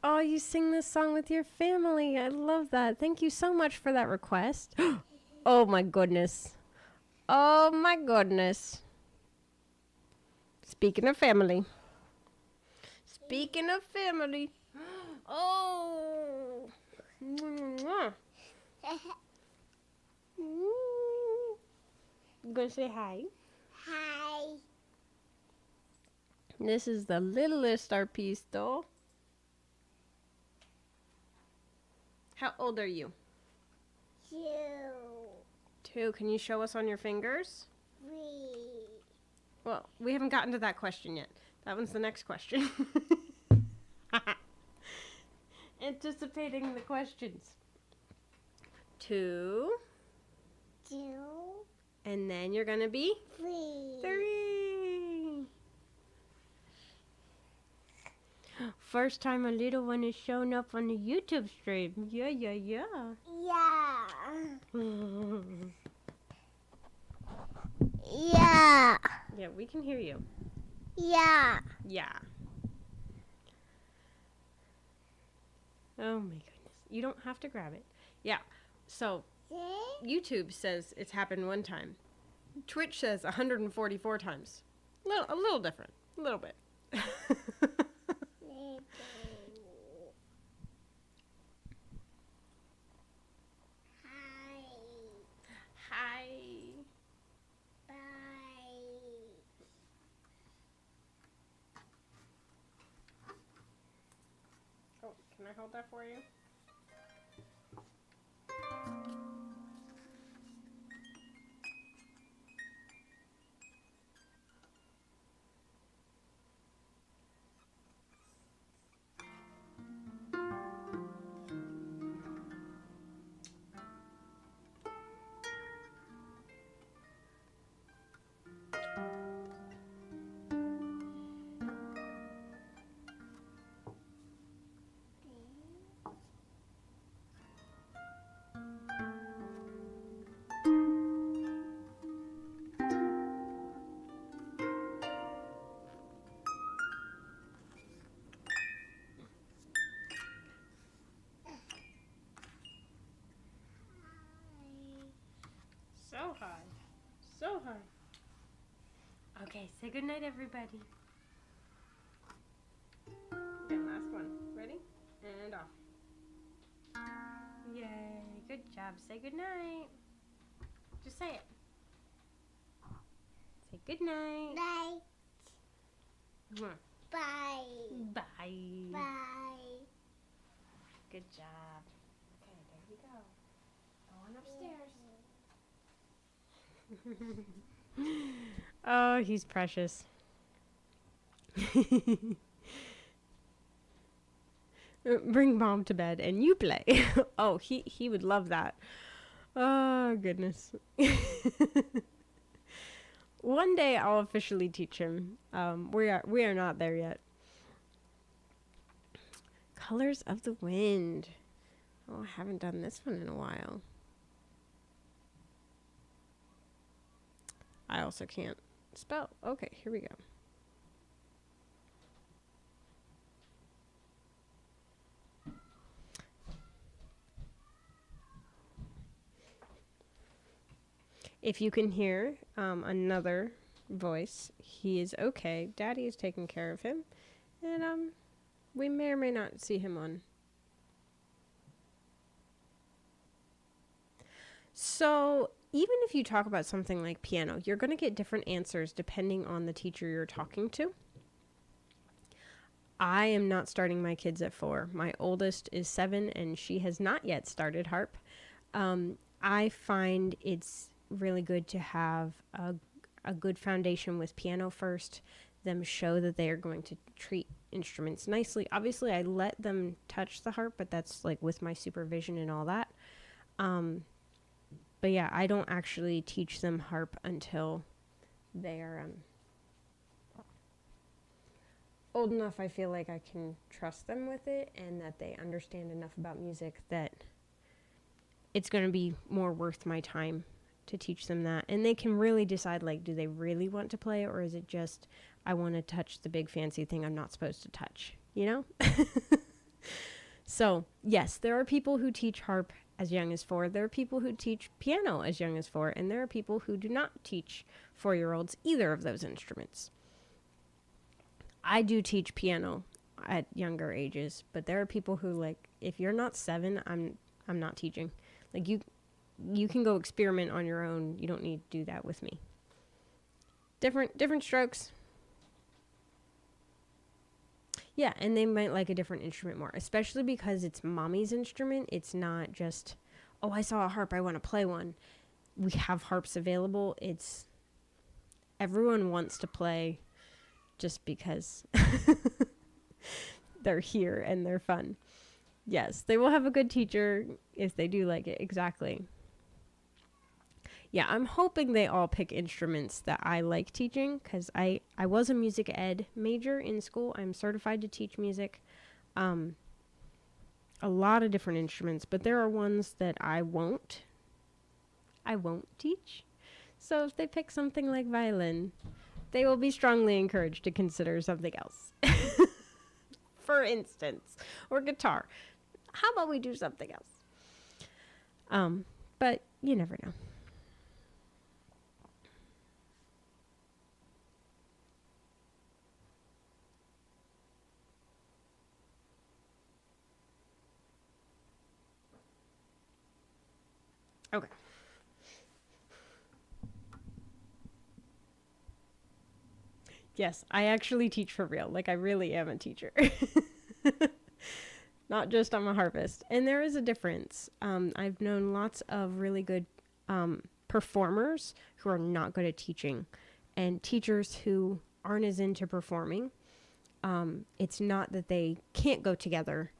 Oh, you sing this song with your family. I love that. Thank you so much for that request. Oh my goodness. Oh my goodness. Speaking of family. Speaking of family. Oh. Mwah. You gonna say hi? Hi. This is the littlest arpisto. How old are you? 2, 2. Can you show us on your fingers? 3. Well, we haven't gotten to that question yet. That one's the next question. Anticipating the questions. 2. 2, And then you're going to be 3. 3. First time a little one is showing up on the YouTube stream. Yeah. Yeah. Yeah. Yeah, we can hear you. Yeah. Yeah. Oh my goodness. You don't have to grab it. Yeah. So YouTube says it's happened 1 time. Twitch says 144 times. A little different. A little bit. Hi. Bye. Oh, can I hold that for you? So high. So high. Okay, say goodnight, everybody. Okay, last one. Ready? And off. Yay. Good job. Say goodnight. Just say it. Say goodnight. Bye. Mwah. Bye. Bye. Bye. Good job. Okay, there you go. Going upstairs. Oh, he's precious. Bring Mom to bed and you play. Oh, he would love that. Oh, goodness. One day I'll officially teach him. We are not there yet. Colors of the Wind. Oh, I haven't done this one in a while. I also can't spell. Okay, here we go. If you can hear another voice, he is okay. Daddy is taking care of him. And we may or may not see him on. So even if you talk about something like piano, you're going to get different answers depending on the teacher you're talking to. I am not starting my kids at 4. My oldest is 7 and she has not yet started harp. I find it's really good to have a good foundation with piano first, them show that they are going to treat instruments nicely. Obviously, I let them touch the harp, but that's like with my supervision and all that. But yeah, I don't actually teach them harp until they are old enough. I feel like I can trust them with it and that they understand enough about music that it's going to be more worth my time to teach them that. And they can really decide, like, do they really want to play, or is it just, I want to touch the big fancy thing I'm not supposed to touch, you know? So, yes, there are people who teach harp as young as 4. There are people who teach piano as young as 4. And there are people who do not teach 4-year-olds either of those instruments. I do teach piano at younger ages, but there are people who, like, if you're not 7, I'm not teaching. Like, you can go experiment on your own. You don't need to do that with me. Different strokes. Yeah, and they might like a different instrument more, especially because it's mommy's instrument. It's not just, oh, I saw a harp, I want to play one. We have harps available. It's everyone wants to play just because they're here and they're fun. Yes, they will have a good teacher if they do like it. Exactly. Yeah, I'm hoping they all pick instruments that I like teaching, because I was a music ed major in school. I'm certified to teach music. A lot of different instruments, but there are ones that I won't teach. So if they pick something like violin, they will be strongly encouraged to consider something else. For instance, or guitar. How about we do something else? But you never know. Okay. Yes, I actually teach for real. Like, I really am a teacher. Not just I'm a harpist. And there is a difference. I've known lots of really good performers who are not good at teaching, and teachers who aren't as into performing. It's not that they can't go together.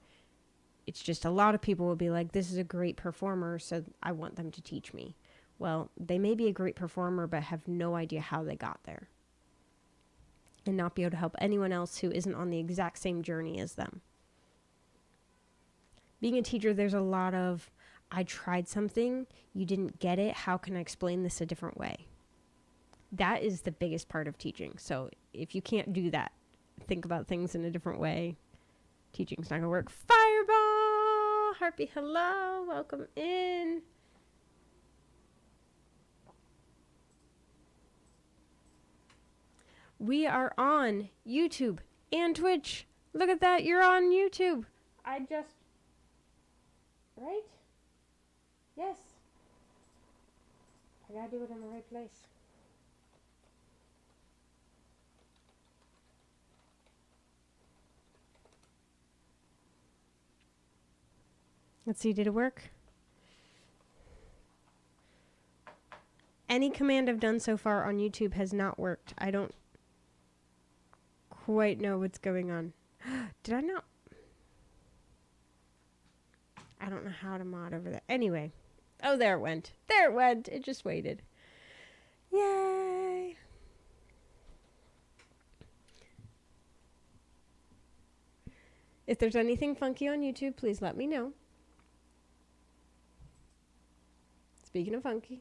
It's just a lot of people will be like, this is a great performer, so I want them to teach me. Well, they may be a great performer, but have no idea how they got there, and not be able to help anyone else who isn't on the exact same journey as them. Being a teacher, there's a lot of, I tried something, you didn't get it, how can I explain this a different way? That is the biggest part of teaching. So if you can't do that, think about things in a different way, teaching's not going to work. Fireball! Harpy, hello, welcome in. We are on YouTube and Twitch. Look at that, you're on YouTube. Right? Yes. I gotta do it in the right place. Let's see, did it work? Any command I've done so far on YouTube has not worked. I don't quite know what's going on. Did I not? I don't know how to mod over there. Anyway. Oh, there it went. There it went. It just waited. Yay. If there's anything funky on YouTube, please let me know. Speaking of funky.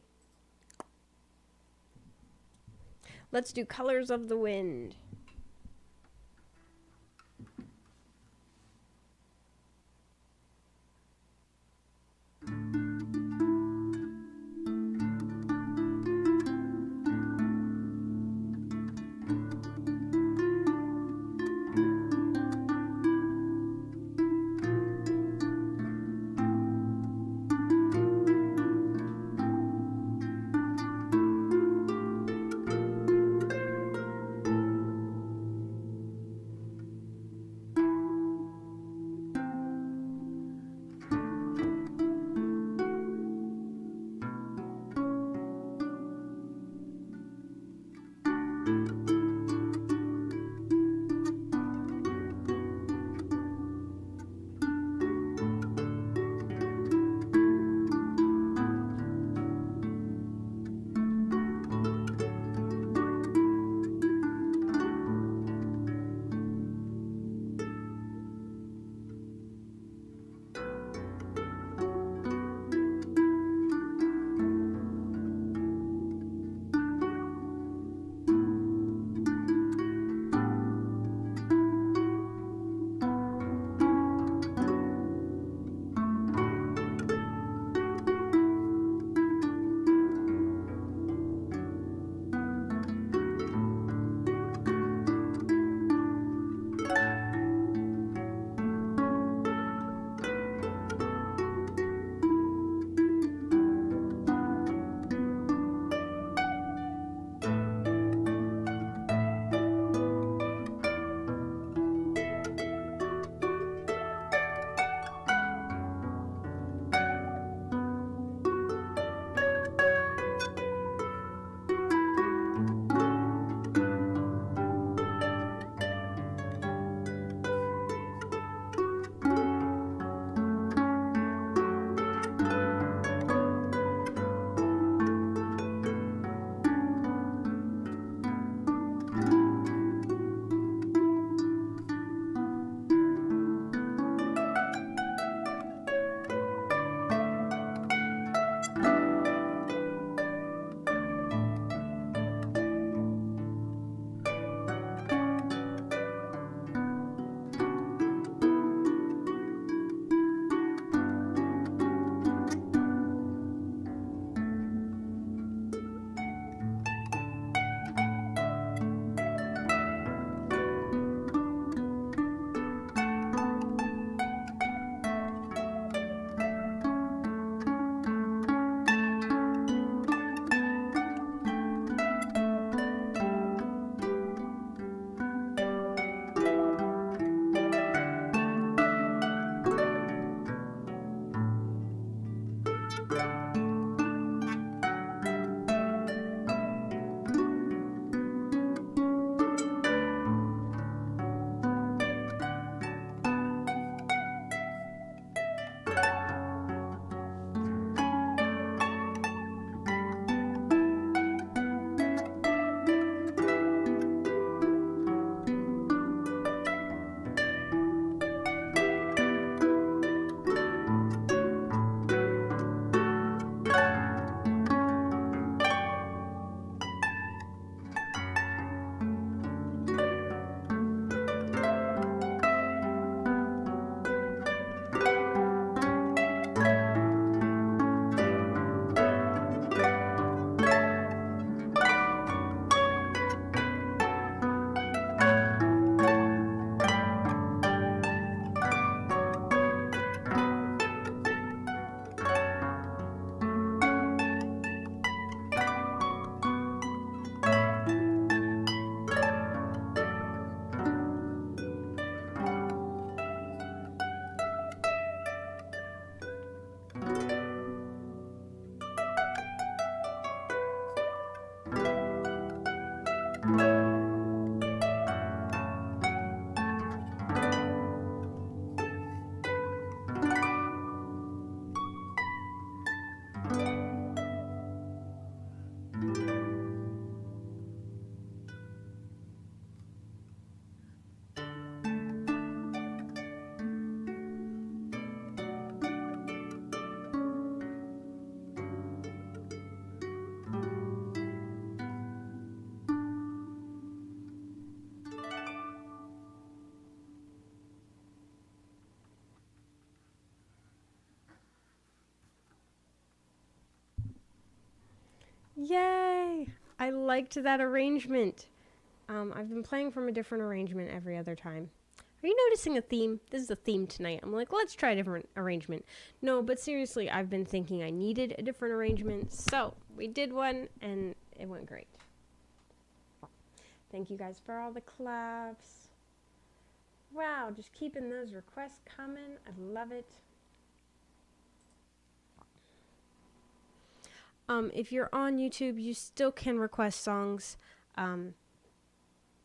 Let's do Colors of the Wind. I liked that arrangement. I've been playing from a different arrangement every other time. Are you noticing a theme? This is a theme tonight. I'm like, let's try a different arrangement. No, but seriously, I've been thinking I needed a different arrangement. So we did one and it went great. Thank you guys for all the claps. Wow, just keeping those requests coming. I love it. If you're on YouTube, you still can request songs. Let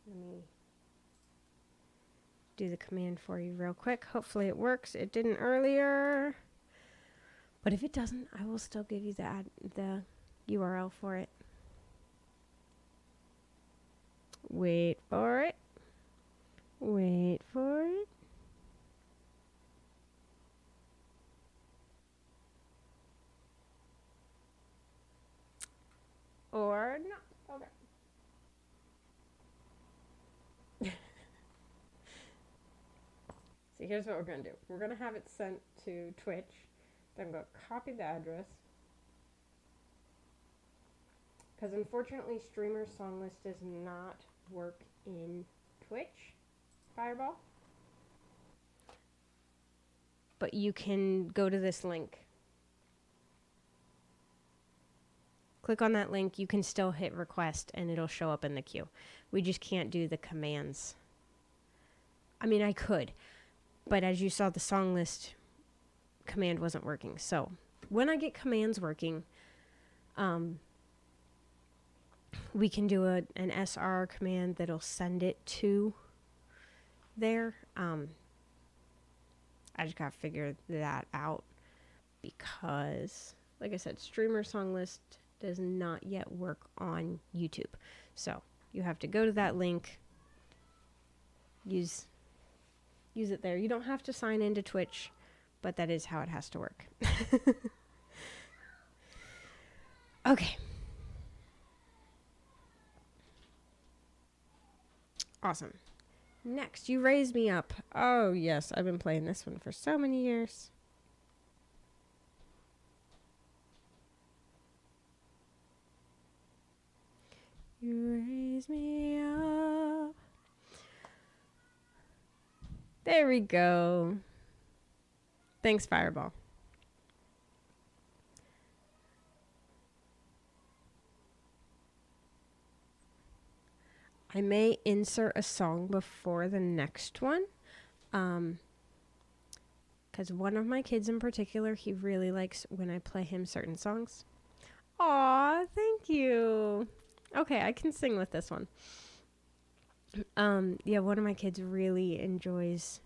me do the command for you real quick. Hopefully it works. It didn't earlier. But if it doesn't, I will still give you the URL for it. Wait for it. Wait for it. Or no. Okay. So here's what we're going to do. We're going to have it sent to Twitch. Then I'm going to copy the address. Because unfortunately, Streamer Song List does not work in Twitch, Fireball. But you can go to this link. Click on that link. You can still hit request and it'll show up in the queue. We just can't do the commands. I mean, I could. But as you saw, the song list command wasn't working. So when I get commands working, we can do an SR command that'll send it to there. I just gotta figure that out because, like I said, Streamer Song List does not yet work on YouTube. So you have to go to that link, use it there. You don't have to sign into Twitch, but that is how it has to work. Okay. Awesome. Next, You Raise Me Up. Oh, yes, I've been playing this one for so many years. You raise me up. There we go. Thanks, Fireball. I may insert a song before the next one. Because one of my kids in particular, he really likes when I play him certain songs. Aw, thank you. Okay, I can sing with this one. Yeah, one of my kids really enjoys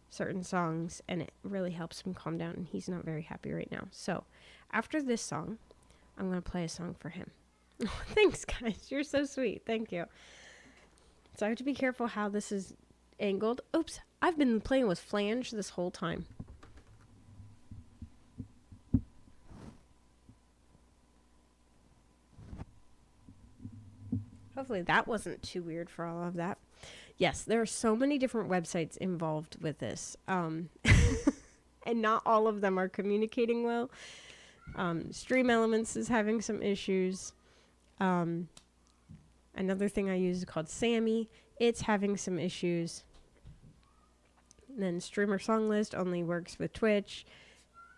certain songs, and it really helps him calm down, and he's not very happy right now. So, after this song, I'm going to play a song for him. Thanks, guys. You're so sweet. Thank you. So I have to be careful how this is angled. Oops, I've been playing with flange this whole time. Hopefully that wasn't too weird for all of that. Yes, there are so many different websites involved with this. And not all of them are communicating well. Stream Elements is having some issues. Another thing I use is called Sammy. It's having some issues. And then Streamer Song List only works with Twitch.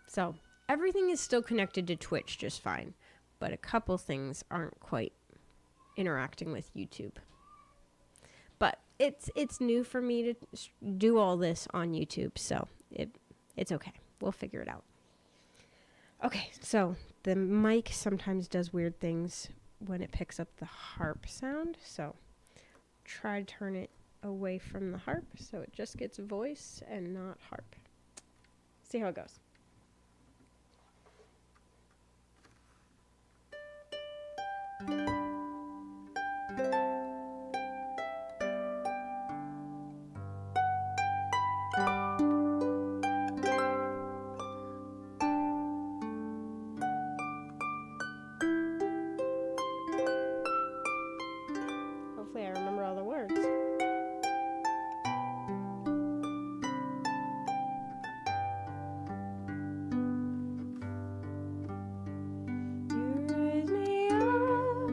So everything is still connected to Twitch just fine. But a couple things aren't quite interacting with YouTube. But it's new for me to do all this on YouTube. So it's okay. We'll figure it out. Okay, so the mic sometimes does weird things when it picks up the harp sound, so try to turn it away from the harp so it just gets voice and not harp. See how it goes. Hopefully I remember all the words. You raise me up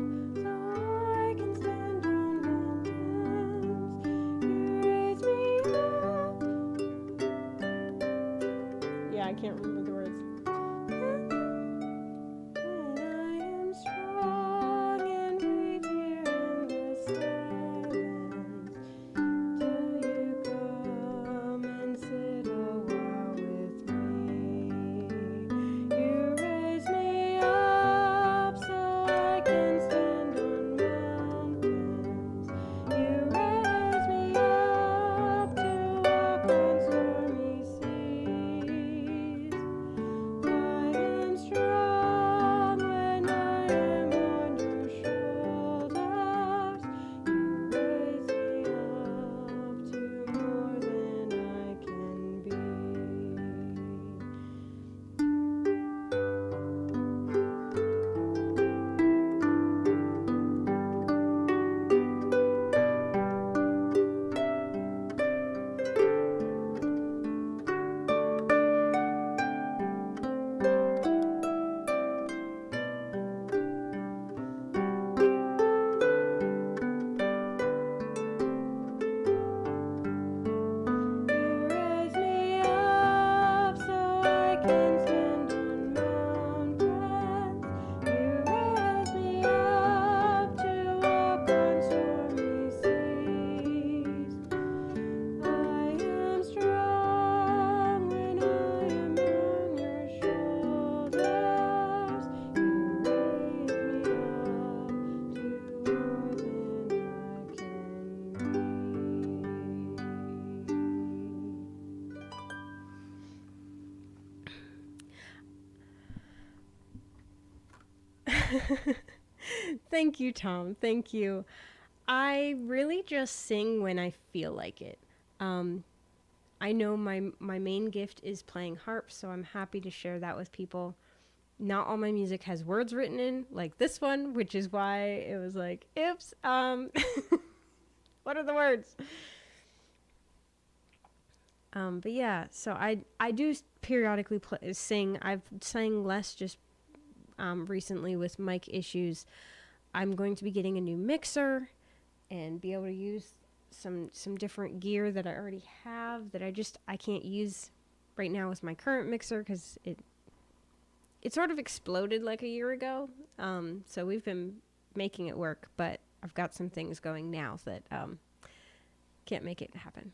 Thank you, Tom. Thank you. I really just sing when I feel like it. Um, I know my main gift is playing harp, so I'm happy to share that with people. Not all my music has words written in, like this one, which is why it was like, oops, what are the words? But yeah, so I do periodically sing. I've sang less just recently with mic issues. I'm going to be getting a new mixer and be able to use some different gear that I already have that I can't use right now with my current mixer because it sort of exploded like a year ago. So we've been making it work, but I've got some things going now that can't make it happen.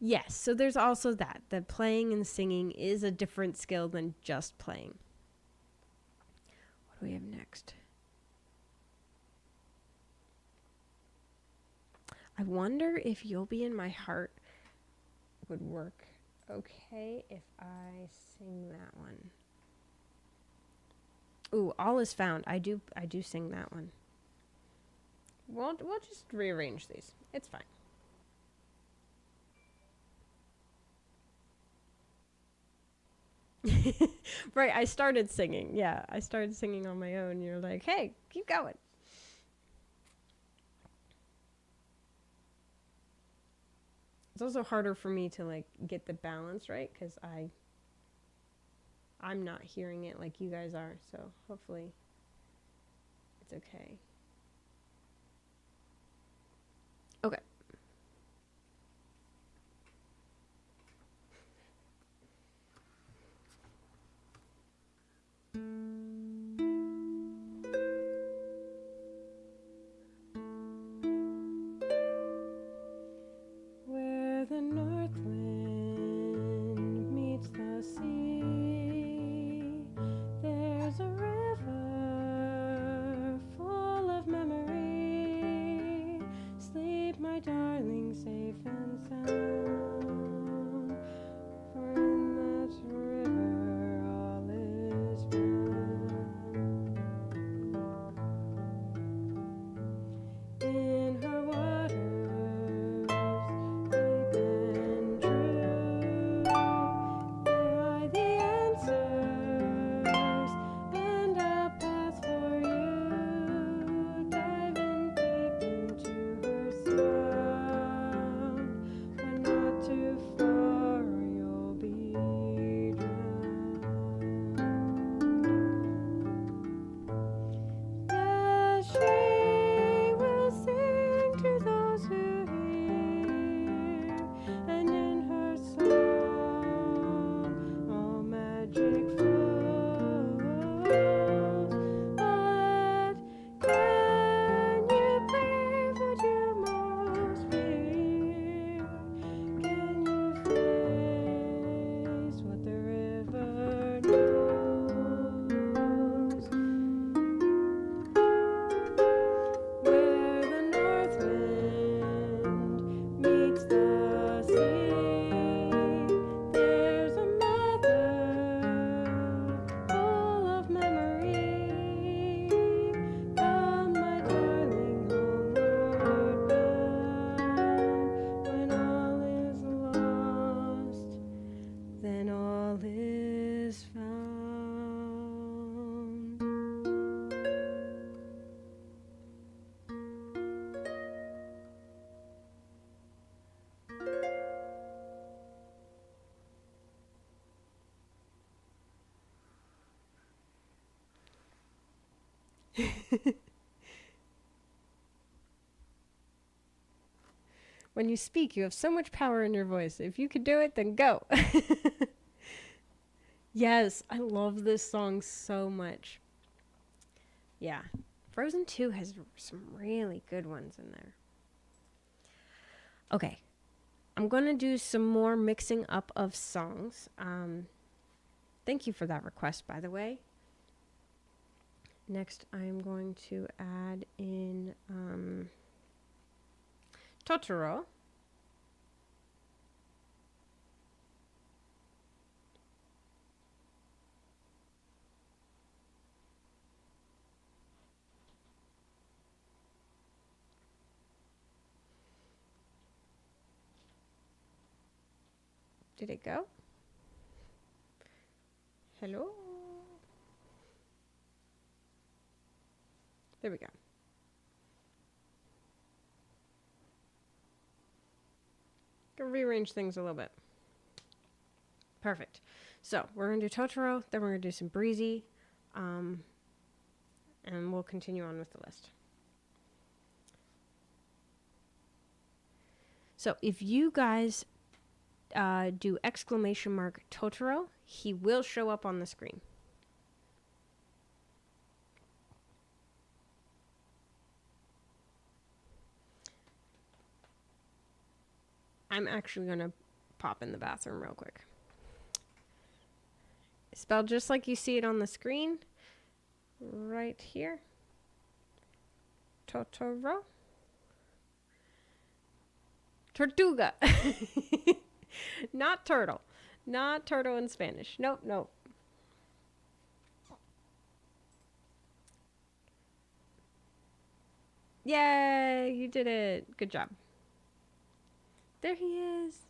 Yes, so there's also that. The playing and singing is a different skill than just playing. What do we have next? I wonder if You'll Be in My Heart would work okay if I sing that one. Ooh, All Is Found. I do sing that one. We'll just rearrange these. It's fine. Right, I started singing. Yeah, I started singing on my own. You're like, hey, keep going. It's also harder for me to like get the balance right because I'm not hearing it like you guys are. So hopefully it's okay. Okay. Where the north wind meets the sea, there's a river full of memory. Sleep, my darling, safe and sound, for in that river all is found. In her waters, deep and true, there lie the answers and a path for you. Diving deep into her sound, but not too far or you'll be drowned. Yes, she will sing to those who hear, and in her song all magic flows. But can you brave what you most fear? Can you face what the river knows? Where the north wind meets the sea, there's a mother full of memory. Come, my darling, homeward bound. When all is lost, then all is found. When you speak, you have so much power in your voice. If you could do it, then go. Yes, I love this song so much. Yeah. Frozen 2 has some really good ones in there. Okay. I'm going to do some more mixing up of songs. Thank you for that request, by the way. Next, I'm going to add in Totoro. Did it go? Hello? There we go. Gonna rearrange things a little bit. Perfect. So we're gonna do Totoro, then we're gonna do some Breezy, and we'll continue on with the list. So if you guys do exclamation mark Totoro, he will show up on the screen. I'm actually going to pop in the bathroom real quick. Spelled just like you see it on the screen. Right here. Totoro. Tortuga. Not turtle. Not turtle in Spanish. Nope, nope. Yay, you did it. Good job. There he is.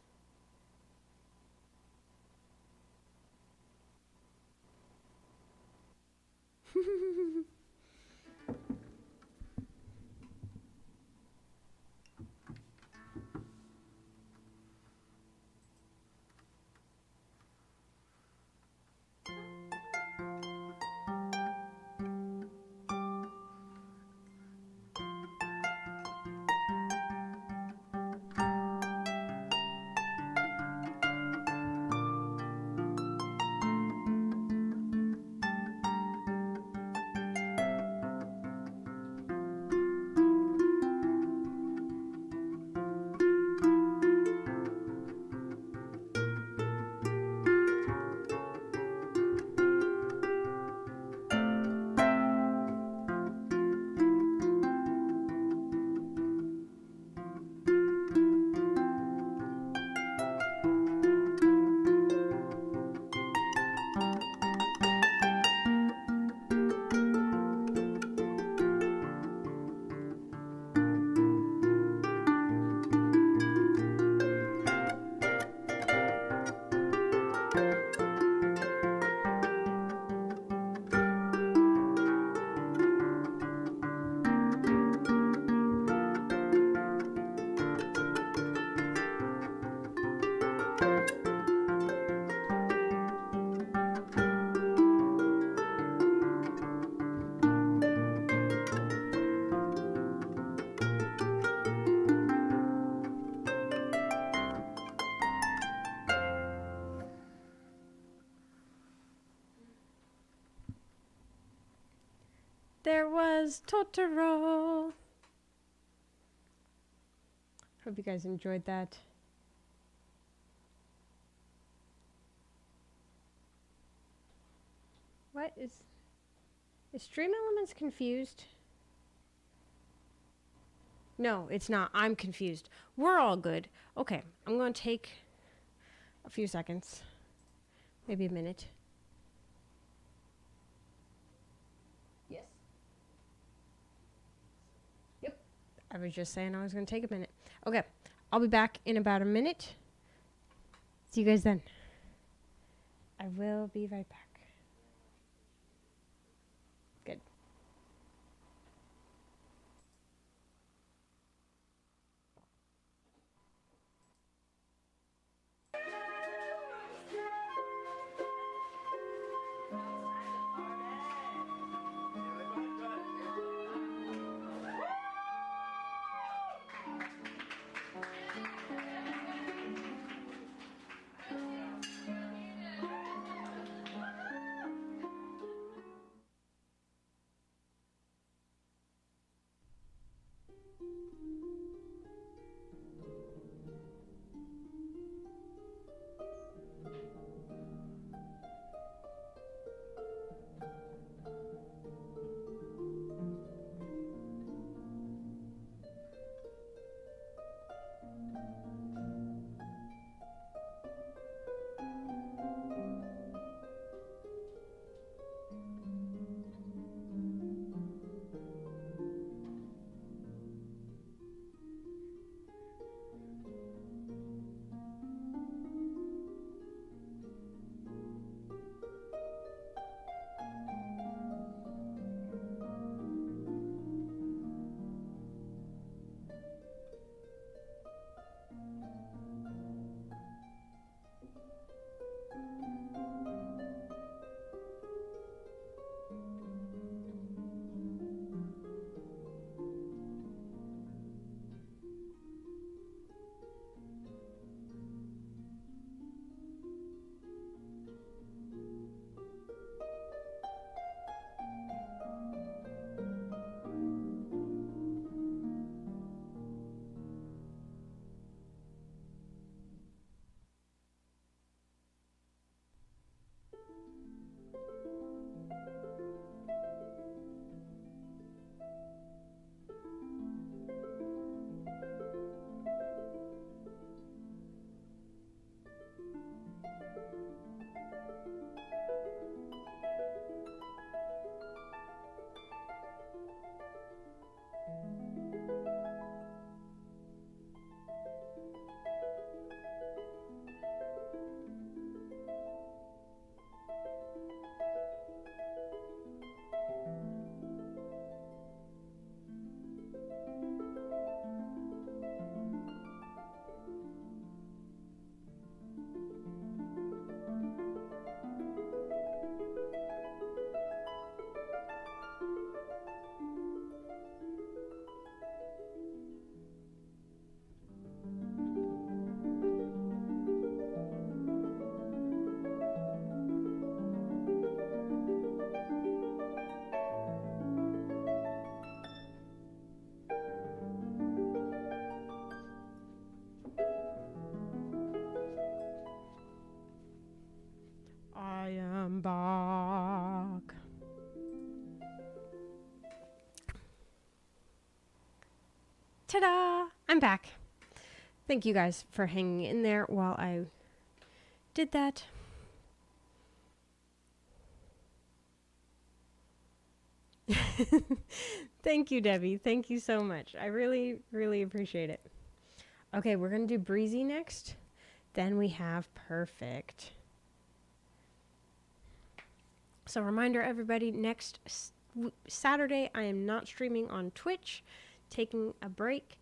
There was Totoro. Hope you guys enjoyed that. What is Stream Elements confused? No, it's not. I'm confused. We're all good. Okay, I'm going to take a few seconds. Maybe a minute. Yes. Yep. I was just saying I was going to take a minute. Okay, I'll be back in about a minute. See you guys then. I will be right back. Good. Ta-da! I'm back. Thank you guys for hanging in there while I did that. Thank you, Debbie. Thank you so much. I really, really appreciate it. Okay, we're going to do breezy next. Then we have perfect. So reminder, everybody, next Saturday, I am not streaming on Twitch, taking a break.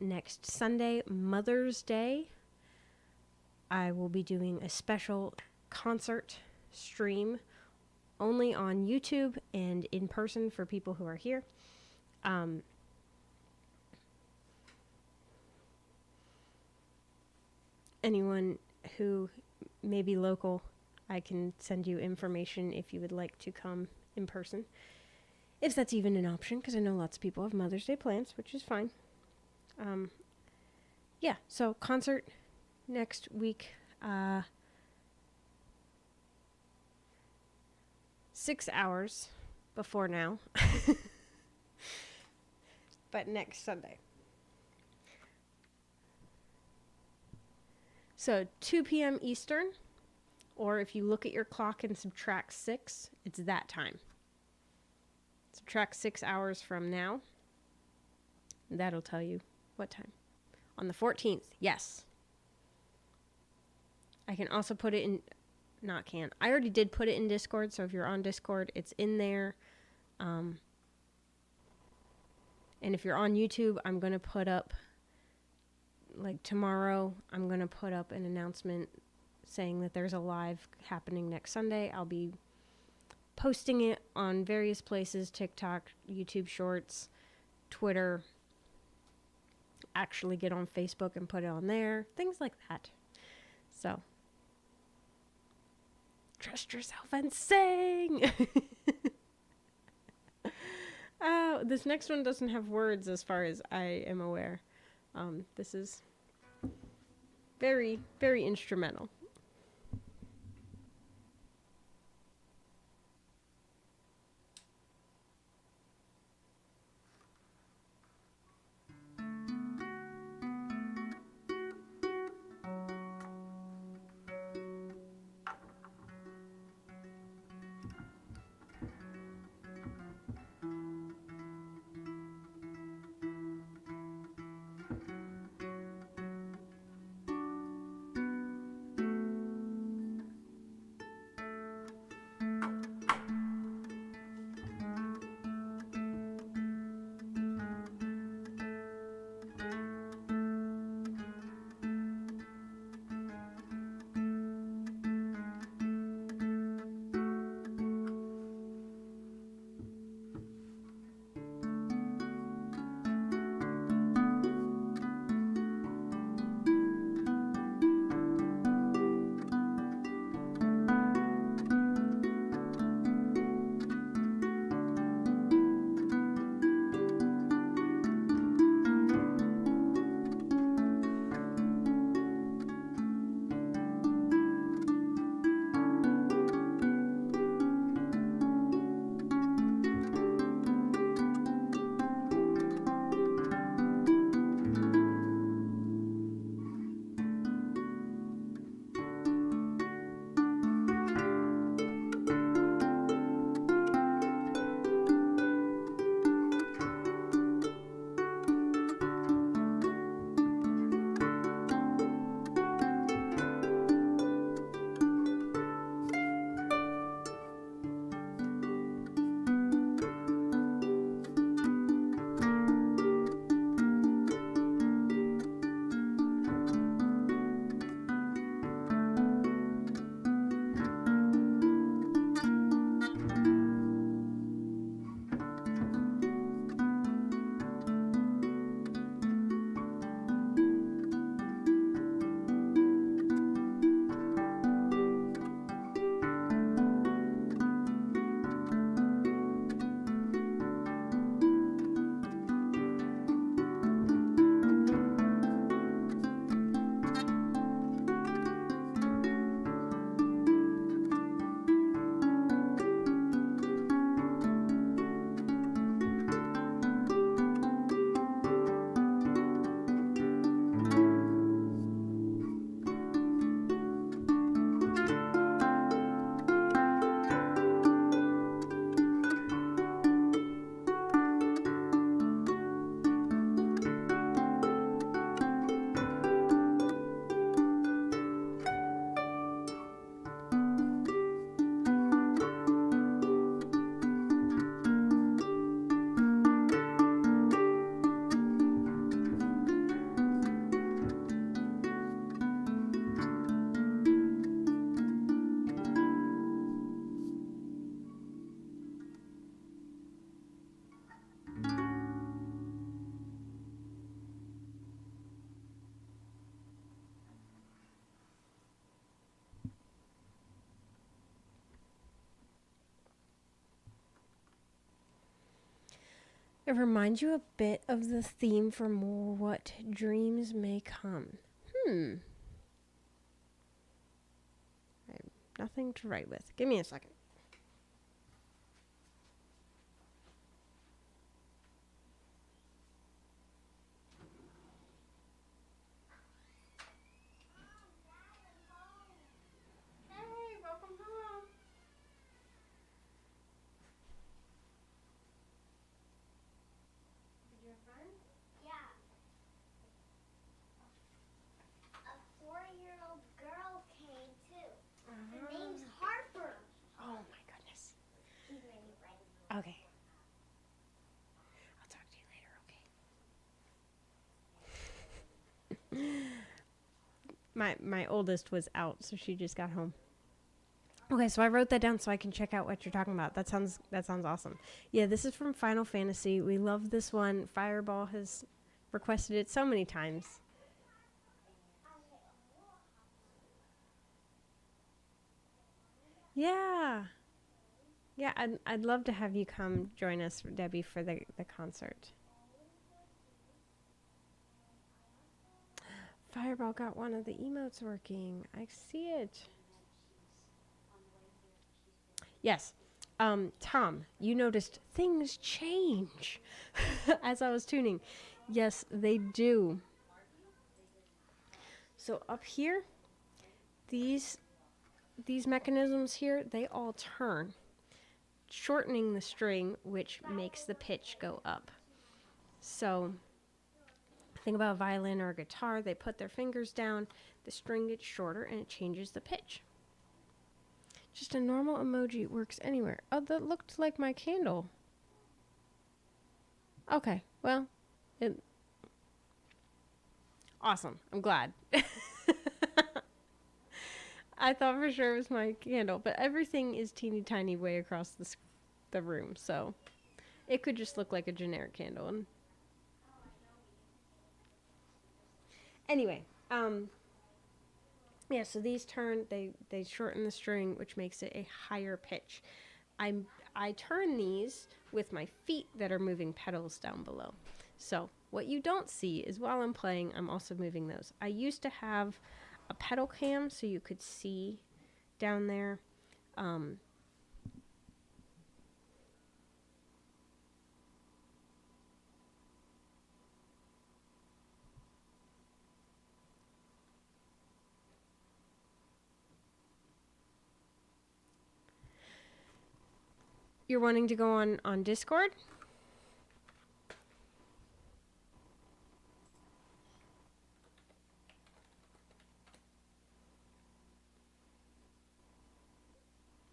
Next Sunday, Mother's Day, I will be doing a special concert stream only on YouTube and in person for people who are here. Anyone who may be local, I can send you information if you would like to come in person. If that's even an option, because I know lots of people have Mother's Day plans, which is fine. Yeah, so concert next week. 6 hours before now. But next Sunday. So 2 p.m. Eastern, or if you look at your clock and subtract 6, it's that time. Subtract 6 hours from now. That'll tell you what time. On the 14th, yes. I can also put it in, I already did put it in Discord, so if you're on Discord, it's in there. And if you're on YouTube, I'm going to put up, like tomorrow, I'm going to put up an announcement saying that there's a live happening next Sunday. I'll be posting it on various places, TikTok, YouTube Shorts, Twitter, actually get on Facebook and put it on there, things like that. So, trust yourself and sing! This next one doesn't have words as far as I am aware. This is very, very instrumental. It reminds you a bit of the theme from What Dreams May Come. I have nothing to write with. Give me a second. Hey, welcome home. Did you have fun? Yeah. A 4-year-old girl came too. Her name's Harper. Oh my goodness. She's my new friend. Okay. I'll talk to you later, okay? My oldest was out, so she just got home. Okay, so I wrote that down so I can check out what you're talking about. That sounds awesome. Yeah, this is from Final Fantasy. We love this one. Fireball has requested it so many times. Yeah. Yeah, I'd love to have you come join us, Debbie, for the concert. Fireball got one of the emotes working. I see it. Yes. Tom, you noticed things change as I was tuning. Yes, they do. So up here, these mechanisms here, they all turn, shortening the string, which makes the pitch go up. So think about a violin or a guitar. They put their fingers down, the string gets shorter, and it changes the pitch. Just a normal emoji works anywhere. Oh, that looked like my candle. Okay, well, awesome. I'm glad. I thought for sure it was my candle, but everything is teeny tiny way across the room, so it could just look like a generic candle. And anyway, yeah, so these turn, they shorten the string, which makes it a higher pitch. I turn these with my feet that are moving pedals down below. So what you don't see is while I'm playing, I'm also moving those. I used to have a pedal cam so you could see down there. You're wanting to go on Discord?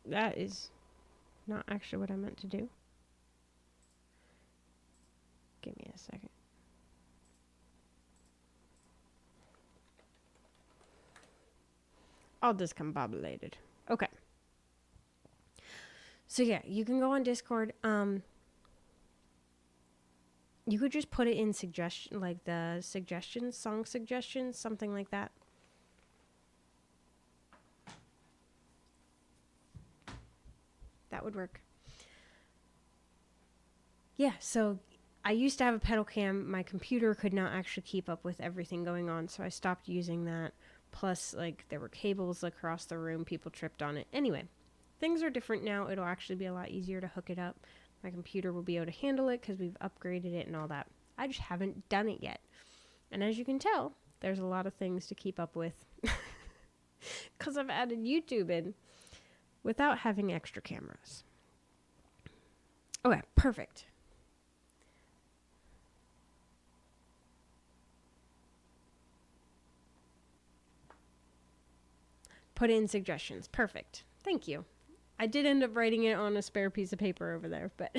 That is not actually what I meant to do. Give me a second. All discombobulated. Okay. So yeah, you can go on Discord. You could just put it in suggestion, like the suggestions, song suggestions, something like that. That would work. Yeah, so I used to have a pedal cam. My computer could not actually keep up with everything going on, so I stopped using that. Plus, like, there were cables across the room. People tripped on it. Anyway, things are different now. It'll actually be a lot easier to hook it up. My computer will be able to handle it because we've upgraded it and all that. I just haven't done it yet. And as you can tell, there's a lot of things to keep up with because I've added YouTube in without having extra cameras. Okay, perfect. Put in suggestions. Perfect. Thank you. I did end up writing it on a spare piece of paper over there, but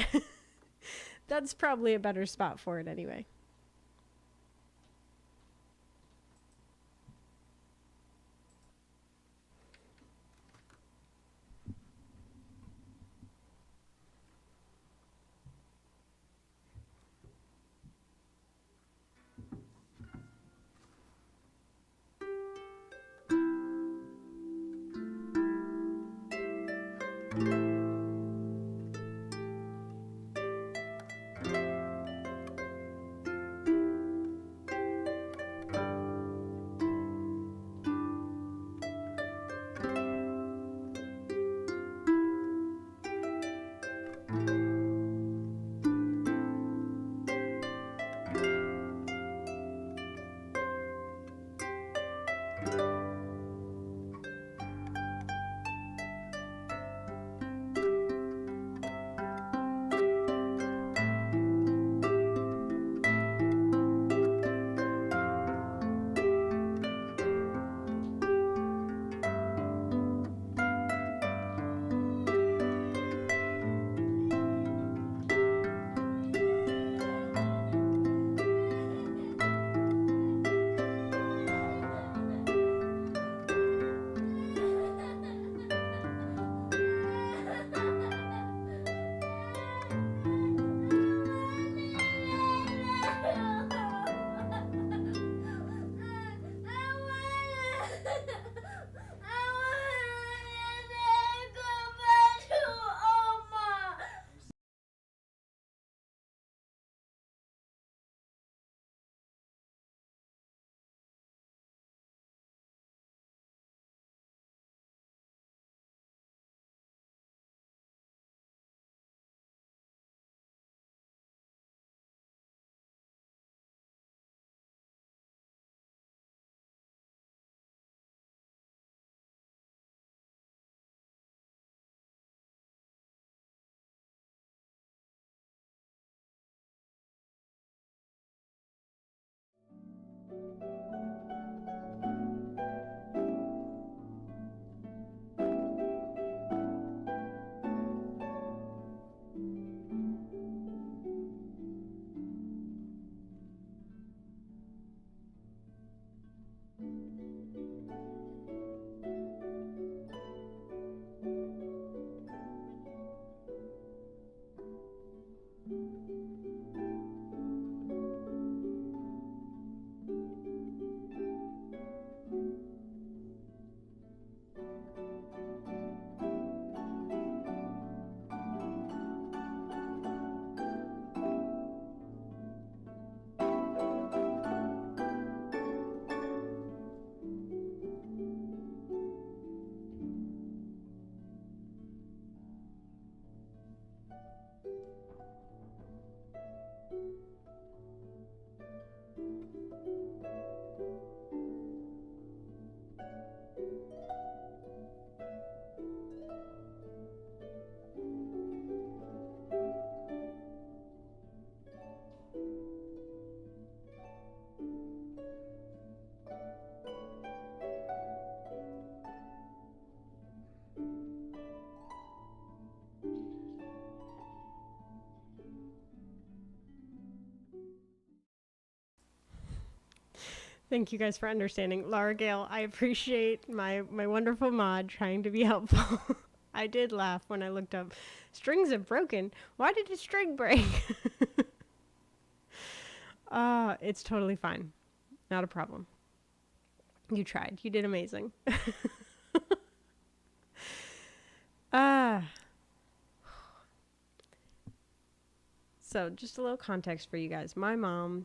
that's probably a better spot for it anyway. Thank you guys for understanding. Laura Gale, I appreciate my wonderful mod trying to be helpful. I did laugh when I looked up. Strings have broken. Why did a string break? It's totally fine. Not a problem. You tried. You did amazing. So just a little context for you guys. My mom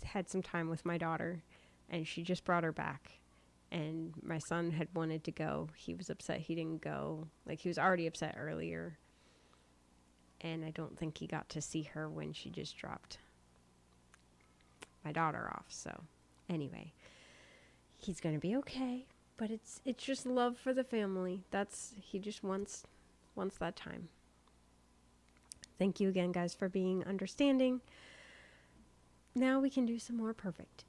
had some time with my daughter, and she just brought her back. And my son had wanted to go. He was upset he didn't go. Like, he was already upset earlier. And I don't think he got to see her when she just dropped my daughter off. So anyway, he's going to be okay. But it's just love for the family. He just wants that time. Thank you again, guys, for being understanding. Now we can do some more perfect.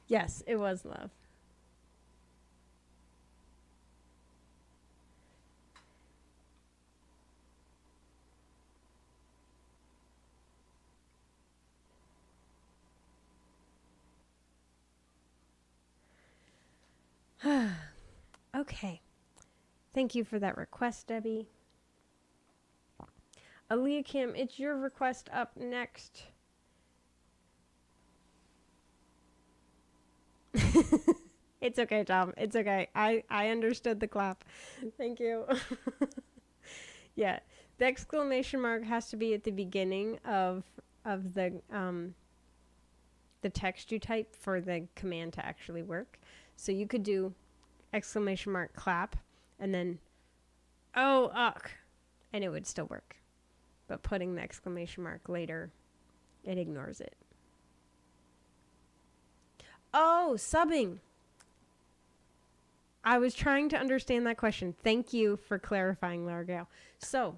Yes, it was love. Okay. Thank you for that request, Debbie. Aaliyah Kim, it's your request up next. It's okay, Tom. It's okay. I understood the clap. Thank you. Yeah. The exclamation mark has to be at the beginning of the text you type for the command to actually work. So you could do exclamation mark clap and then oh ugh, and it would still work. But putting the exclamation mark later, it ignores it. Oh, subbing. I was trying to understand that question. Thank you for clarifying, Largale. So,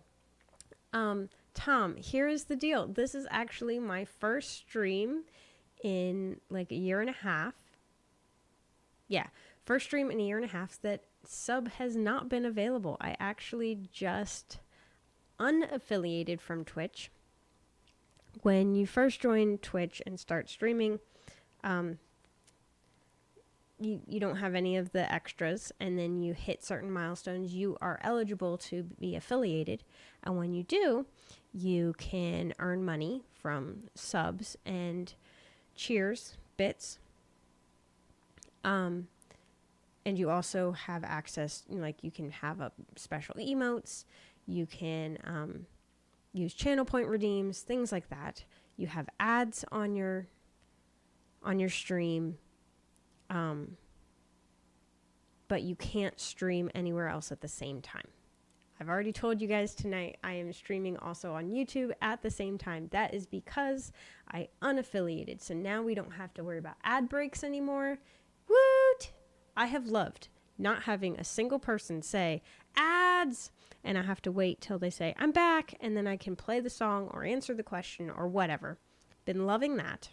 Tom, here is the deal. This is actually my first stream in like a year and a half. Yeah, first stream in a year and a half that sub has not been available. I actually just unaffiliated from Twitch. When you first join Twitch and start streaming, you don't have any of the extras, and then you hit certain milestones, you are eligible to be affiliated. And when you do, you can earn money from subs and cheers, bits. And you also have access, like you can have a special emotes, you can use channel point redeems, things like that. You have ads on your stream. But you can't stream anywhere else at the same time. I've already told you guys tonight I am streaming also on YouTube at the same time. That is because I unaffiliated. So now we don't have to worry about ad breaks anymore. Woot! I have loved not having a single person say ads, and I have to wait till they say I'm back, and then I can play the song or answer the question or whatever. Been loving that.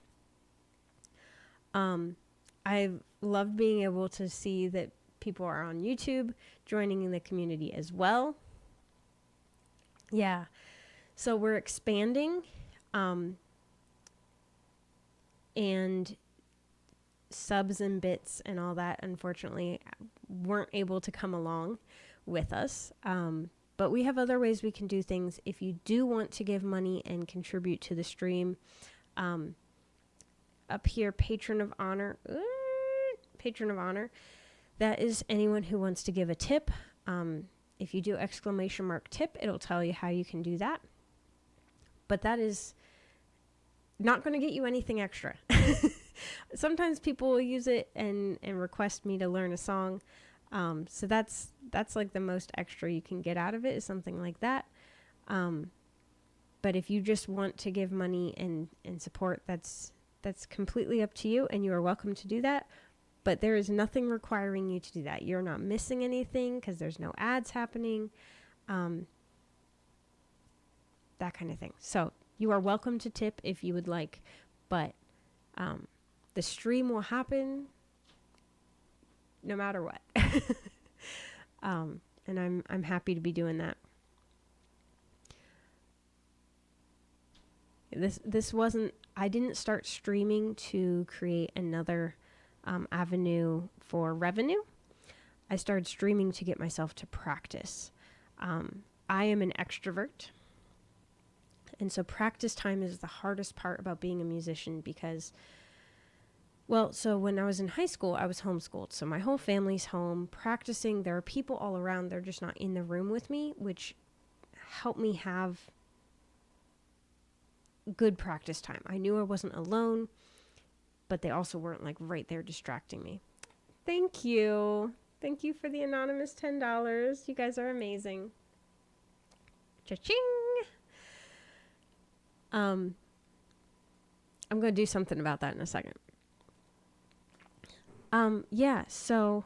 I've loved being able to see that people are on YouTube joining in the community as well. Yeah. So we're expanding. And subs and bits and all that, unfortunately, weren't able to come along with us. But we have other ways we can do things. If you do want to give money and contribute to the stream, up here, Patron of Honor. Patron of Honor. That is anyone who wants to give a tip. If you do exclamation mark tip, it'll tell you how you can do that. But that is not going to get you anything extra. Sometimes people will use it and request me to learn a song. So that's like the most extra you can get out of it is something like that. But if you just want to give money and support, that's completely up to you, and you are welcome to do that. But there is nothing requiring you to do that. You're not missing anything because there's no ads happening. That kind of thing. So you are welcome to tip if you would like, but the stream will happen no matter what. And I'm happy to be doing that. This wasn't, I didn't start streaming to create another avenue for revenue. I started streaming to get myself to practice. I am an extrovert, and so practice time is the hardest part about being a musician because, well, so when I was in high school, I was homeschooled. So my whole family's home practicing. There are people all around. They're just not in the room with me, which helped me have good practice time. I knew I wasn't alone, but they also weren't like right there distracting me. Thank you. Thank you for the anonymous $10. You guys are amazing. Cha-ching. I'm going to do something about that in a second. Yeah, so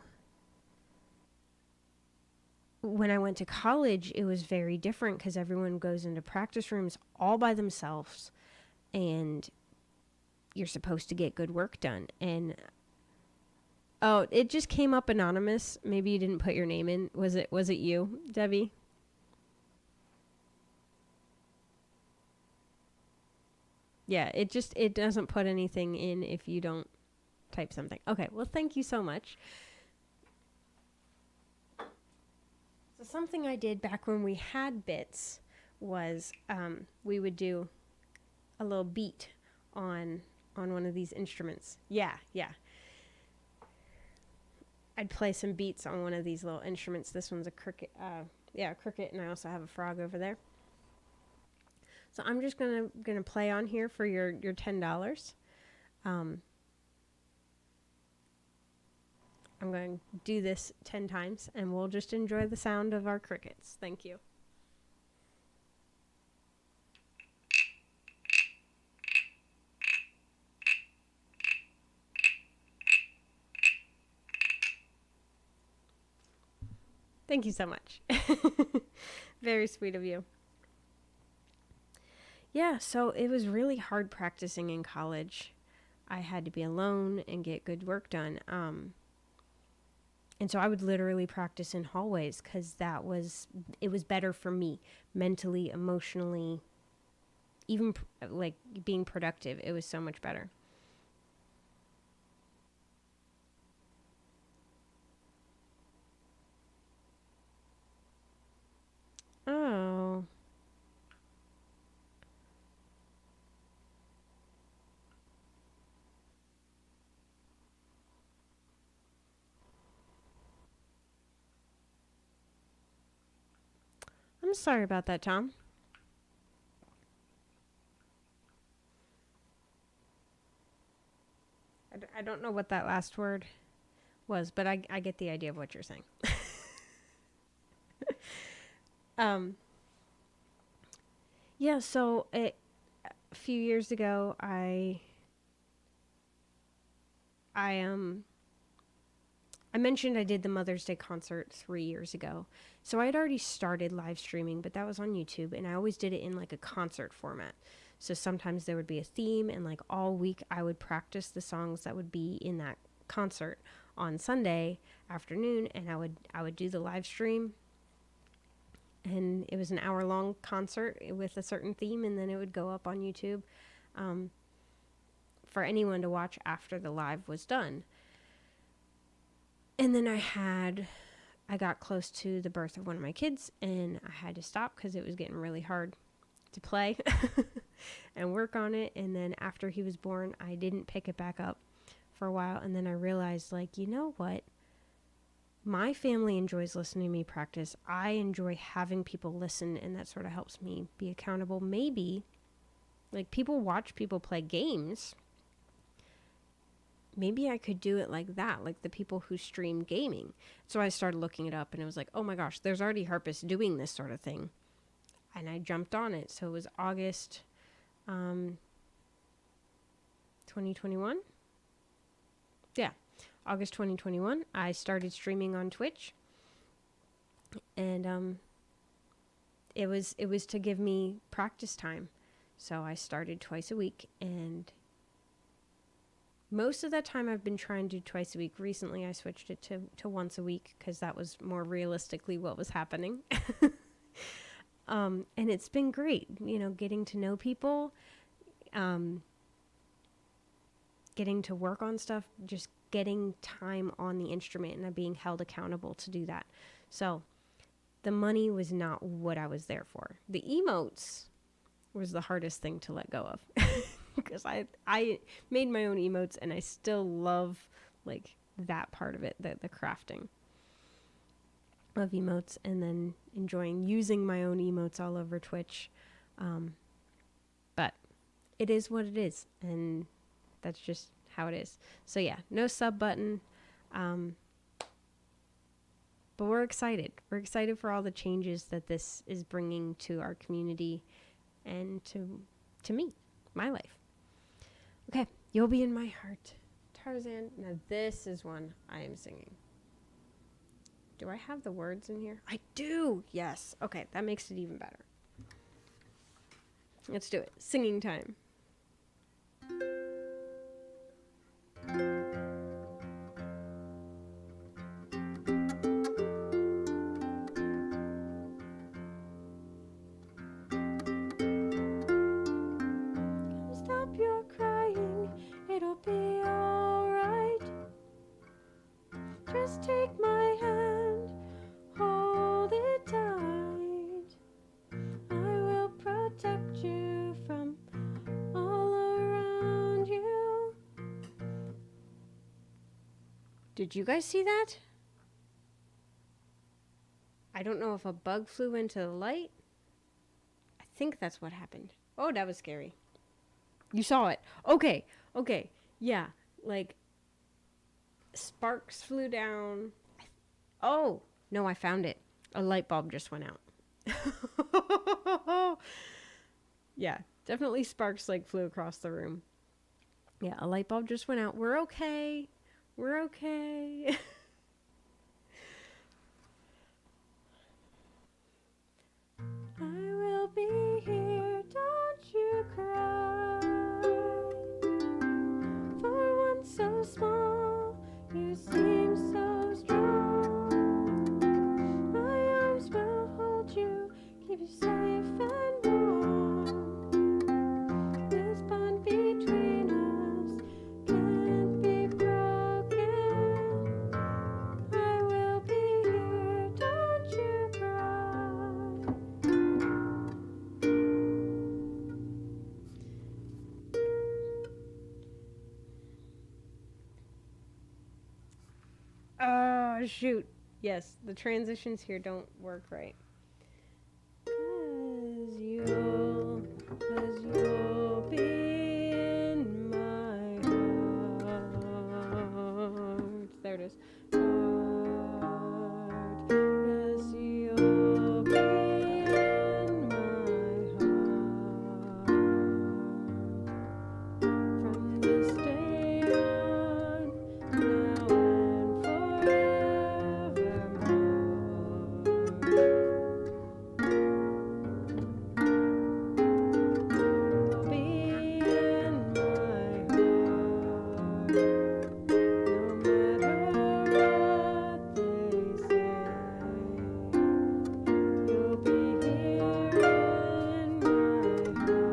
when I went to college, it was very different because everyone goes into practice rooms all by themselves, and you're supposed to get good work done. And oh, it just came up anonymous. Maybe you didn't put your name in. Was it you, Debbie? Yeah, it doesn't put anything in if you don't type something. Okay, well, thank you so much. So something I did back when we had bits was we would do a little beat on one of these instruments. Yeah. I'd play some beats on one of these little instruments. This one's a cricket. Cricket, and I also have a frog over there. So I'm just gonna play on here for your $10. I'm going to do this 10 times, and we'll just enjoy the sound of our crickets. Thank you. Thank you so much. Very sweet of you. Yeah, so it was really hard practicing in college. I had to be alone and get good work done. And so I would literally practice in hallways because it was better for me mentally, emotionally, even like being productive. It was so much better. Oh. I'm sorry about that, Tom. I don't know what that last word was, but I get the idea of what you're saying. Yeah, so a few years ago, I mentioned I did the Mother's Day concert 3 years ago. So I had already started live streaming, but that was on YouTube, and I always did it in like a concert format. So sometimes there would be a theme, and like all week I would practice the songs that would be in that concert on Sunday afternoon, and I would do the live stream. And it was an hour-long concert with a certain theme, and then it would go up on YouTube for anyone to watch after the live was done. And then I got close to the birth of one of my kids, and I had to stop because it was getting really hard to play and work on it. And then after he was born, I didn't pick it back up for a while. And then I realized, like, you know what? My family enjoys listening to me practice. I enjoy having people listen, and that sort of helps me be accountable. Maybe, like, people watch people play games. Maybe I could do it like that, like the people who stream gaming. So I started looking it up, and it was like, oh my gosh, there's already harpists doing this sort of thing. And I jumped on it. So it was August 2021. Yeah. August 2021, I started streaming on Twitch, and it was to give me practice time. So I started twice a week, and most of that time I've been trying to do twice a week. Recently I switched it to once a week because that was more realistically what was happening. And it's been great, you know, getting to know people, getting to work on stuff, just getting time on the instrument and being held accountable to do that. So the money was not what I was there for. The emotes was the hardest thing to let go of because I made my own emotes, and I still love like that part of it, the crafting of emotes, and then enjoying using my own emotes all over Twitch. But it is what it is, and that's just how it is. So yeah, no sub button. But we're excited. We're excited for all the changes that this is bringing to our community and to me, my life. Okay, You'll Be in My Heart. Tarzan. Now this is one I am singing. Do I have the words in here? I do. Yes. Okay, that makes it even better. Let's do it. Singing time. Did you guys see that? I don't know if a bug flew into the light. I think that's what happened. Oh, that was scary. You saw it. Okay. Yeah, like sparks flew down. Oh, no, I found it. A light bulb just went out. Yeah, definitely sparks like flew across the room. Yeah, a light bulb just went out. We're okay. We're okay. I will be here, don't you cry. For one so small, you seem so strong. My arms will hold you, keep you safe and warm. This bond between us can't be broken. I will be here, don't you cry. Oh, shoot. Yes, the transitions here don't work right. 'Cause you'll be in my heart. There it is. Heart. Yes, you'll be in my heart. From this day on, now and forevermore. You'll be in my heart, no matter what they say. You'll be here in my heart,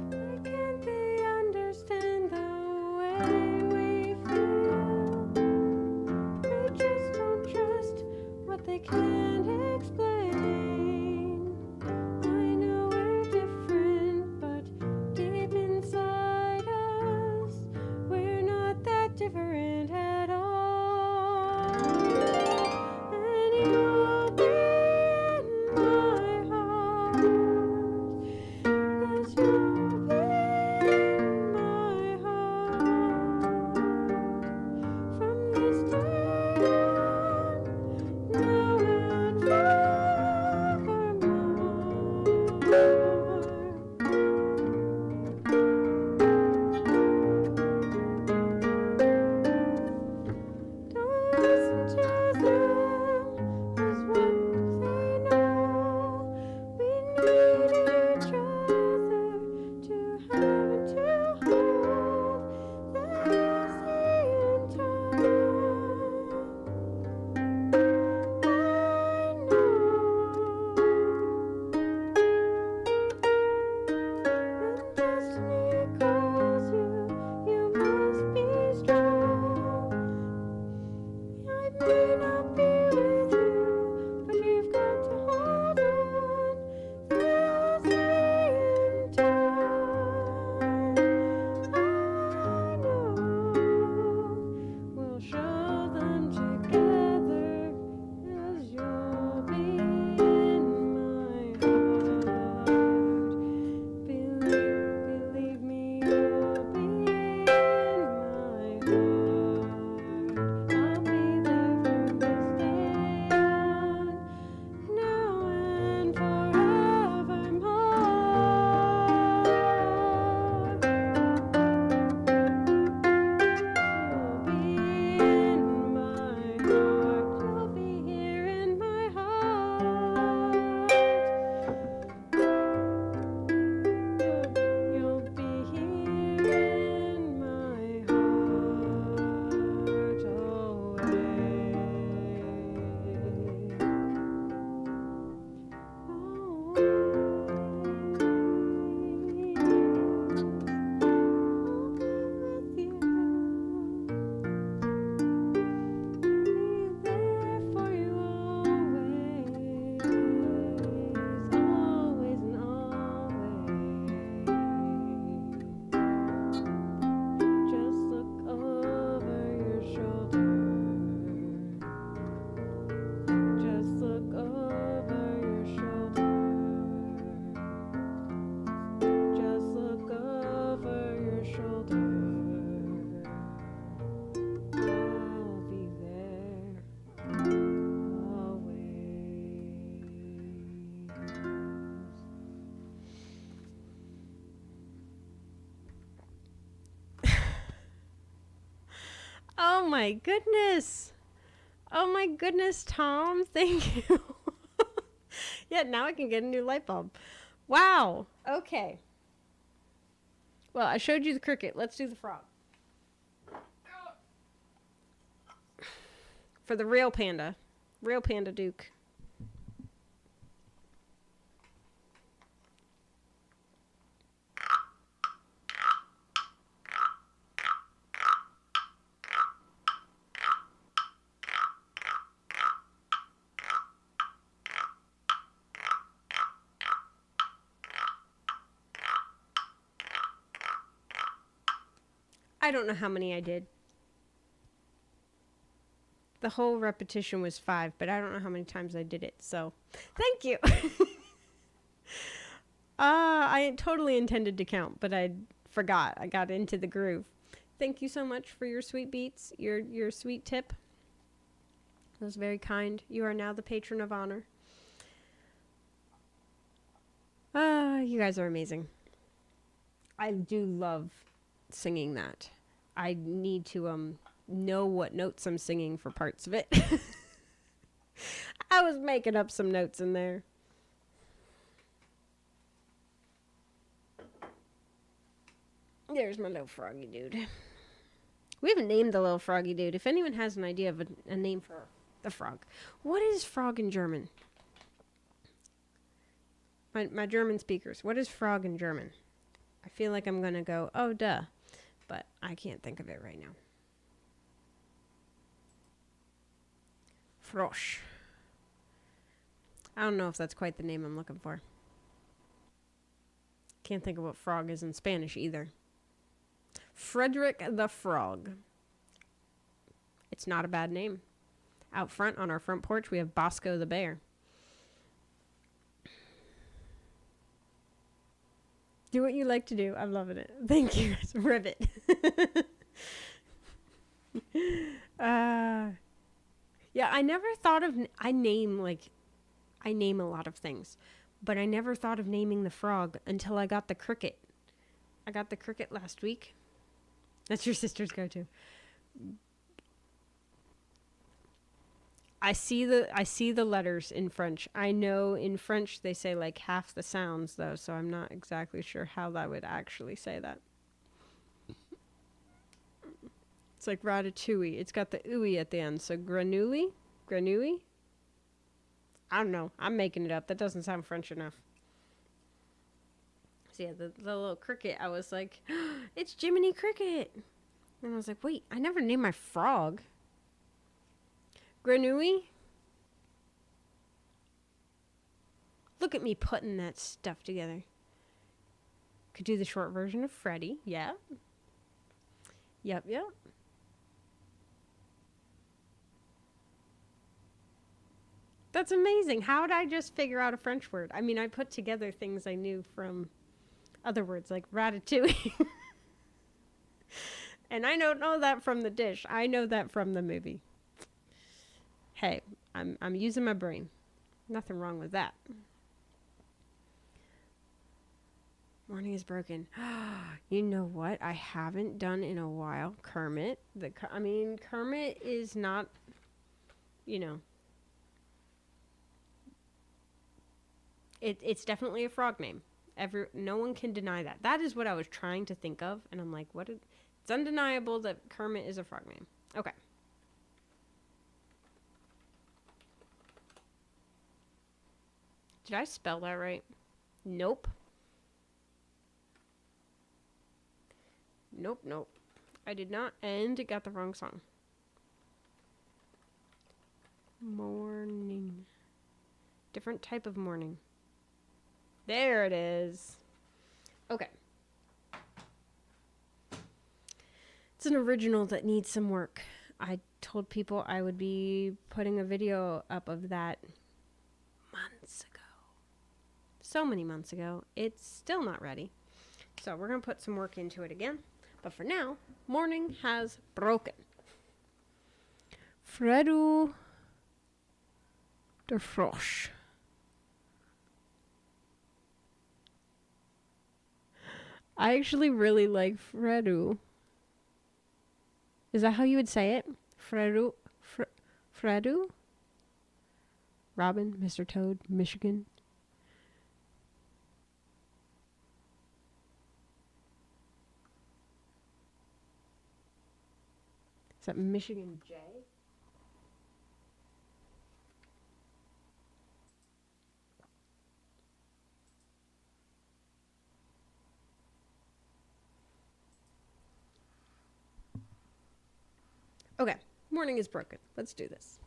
Why can't they understand the way we feel? They just don't trust what they can't explain. I know we're different, but deep inside us, we're not that different at all. And you'll be in my heart. Yes, you'll be in my heart. From this day on, now and forevermore. Oh my goodness. Oh my goodness, Tom. Thank you. Yeah, now I can get a new light bulb. Wow. Okay. Well, I showed you the cricket. Let's do the frog. For the real panda. Real Panda Duke. I don't know how many I did. The whole repetition was 5, but I don't know how many times I did it. So, thank you. I totally intended to count, but I forgot. I got into the groove. Thank you so much for your sweet beats, your sweet tip. That was very kind. You are now the patron of honor. You guys are amazing. I do love singing that. I need to know what notes I'm singing for parts of it. I was making up some notes in there. There's my little froggy dude. We haven't named the little froggy dude. If anyone has an idea of a name for the frog. What is frog in German? My German speakers. What is frog in German? I feel like I'm going to go, oh, duh. But I can't think of it right now. Frosch. I don't know if that's quite the name I'm looking for. Can't think of what frog is in Spanish either. Frederick the Frog. It's not a bad name. Out front on our front porch, we have Bosco the Bear. Do what you like to do. I'm loving it. Thank you. Ribbit. Yeah, I never thought of... I name a lot of things. But I never thought of naming the frog until I got the cricket. I got the cricket last week. That's your sister's go-to. I see the letters in French. I know in French they say like half the sounds though, so I'm not exactly sure how that would actually say that. It's like ratatouille. It's got the ooey at the end. So granouille? Granouille? I don't know. I'm making it up. That doesn't sound French enough. So yeah, the little cricket, I was like, it's Jiminy Cricket. And I was like, wait, I never named my frog. Granouille? Look at me putting that stuff together. Could do the short version of Freddy. Yeah. Yep. That's amazing. How did I just figure out a French word? I mean, I put together things I knew from other words like ratatouille. And I don't know that from the dish. I know that from the movie. Hey, I'm using my brain. Nothing wrong with that. Morning is broken. You know what I haven't done in a while? Kermit. Kermit is not, it's definitely a frog name. No one can deny that. That is what I was trying to think of, and I'm like, it's undeniable that Kermit is a frog name. Okay. Did I spell that right? Nope. Nope. I did not, and it got the wrong song. Morning. Different type of morning. There it is. Okay. It's an original that needs some work. I told people I would be putting a video up of that months ago. So many months ago. It's still not ready. So we're going to put some work into it again. But for now, morning has broken. Fredo der Frosch. I actually really like Fredo. Is that how you would say it? Fredu? Robin, Mr. Toad, Michigan. Is that Michigan J? Okay, morning is broken. Let's do this.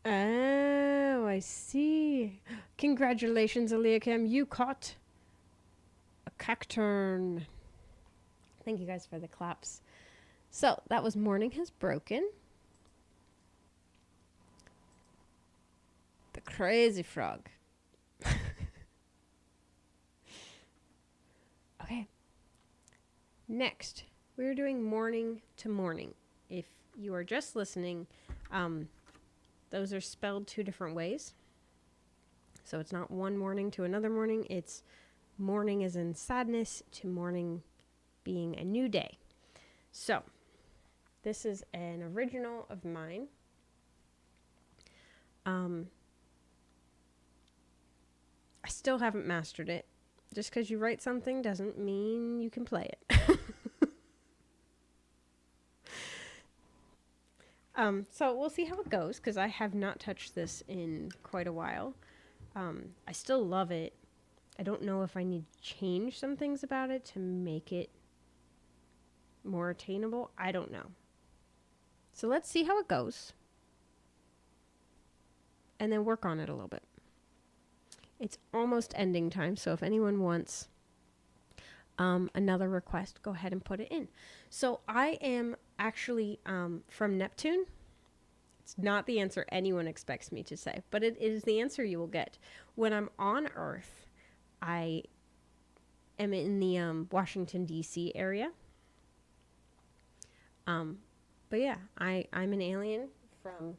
Oh, I see. Congratulations, Eliakim. You caught a cacturn. Thank you guys for the claps. So, that was Morning Has Broken. The Crazy Frog. Okay. Next, we're doing Morning to Morning. If you are just listening, those are spelled two different ways. So it's not one morning to another morning. It's morning as in sadness to morning being a new day. So this is an original of mine. I still haven't mastered it. Just because you write something doesn't mean you can play it. So we'll see how it goes, because I have not touched this in quite a while. I still love it. I don't know if I need to change some things about it to make it more attainable. I don't know. So let's see how it goes. And then work on it a little bit. It's almost ending time, so if anyone wants another request, go ahead and put it in. So I am actually from Neptune. It's not the answer anyone expects me to say, but it is the answer you will get. When I'm on Earth, I am in the Washington, D.C. area. But yeah, I'm an alien from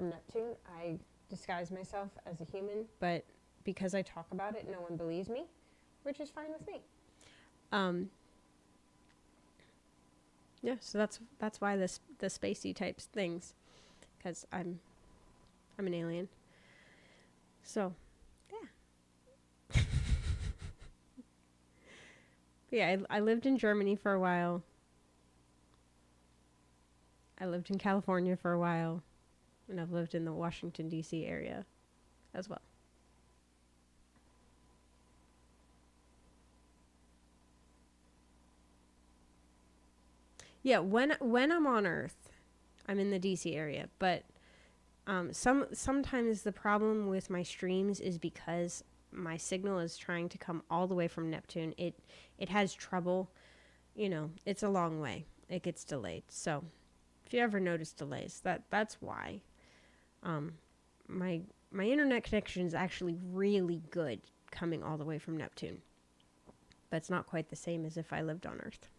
Neptune. I disguise myself as a human, but because I talk about it, no one believes me, which is fine with me. Yeah, so that's why the spacey types things, because I'm an alien. So, yeah. Yeah, I lived in Germany for a while. I lived in California for a while, and I've lived in the Washington, D.C. area as well. Yeah, when I'm on Earth, I'm in the DC area, but sometimes the problem with my streams is because my signal is trying to come all the way from Neptune. It has trouble, it's a long way. It gets delayed. So, if you ever notice delays, that's why. My internet connection is actually really good coming all the way from Neptune. But it's not quite the same as if I lived on Earth.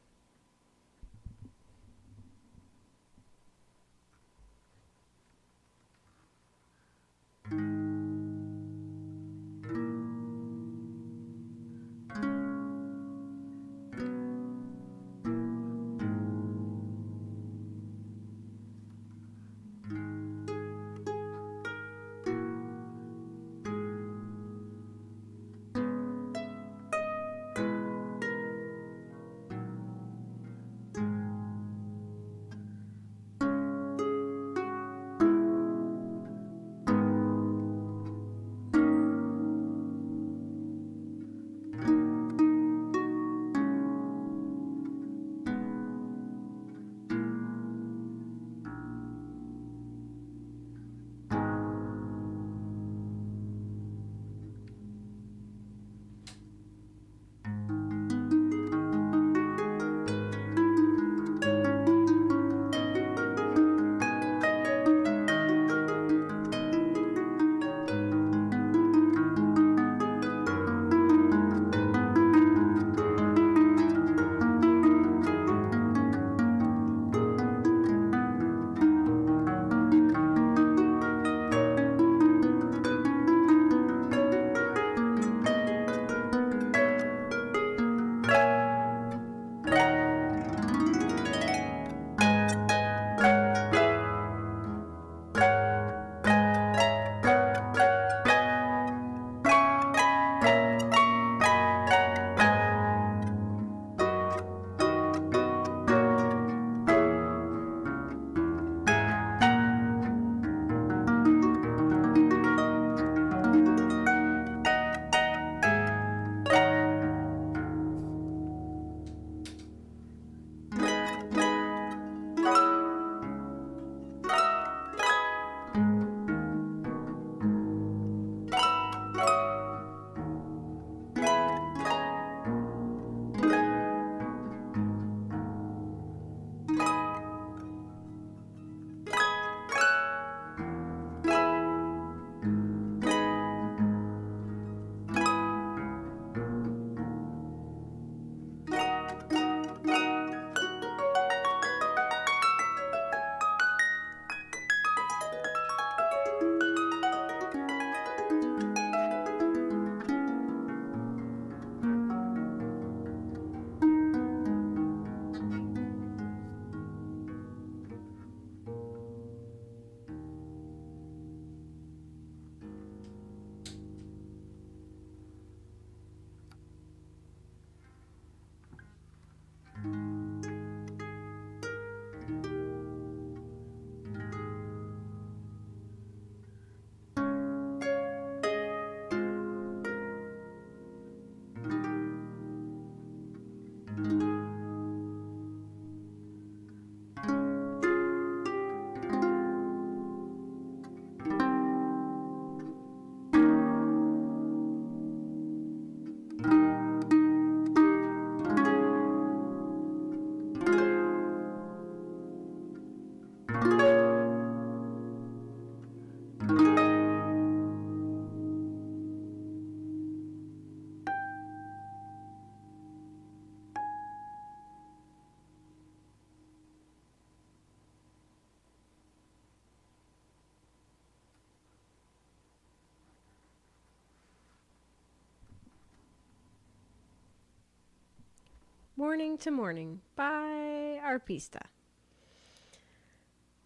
Morning to Morning by Arpista.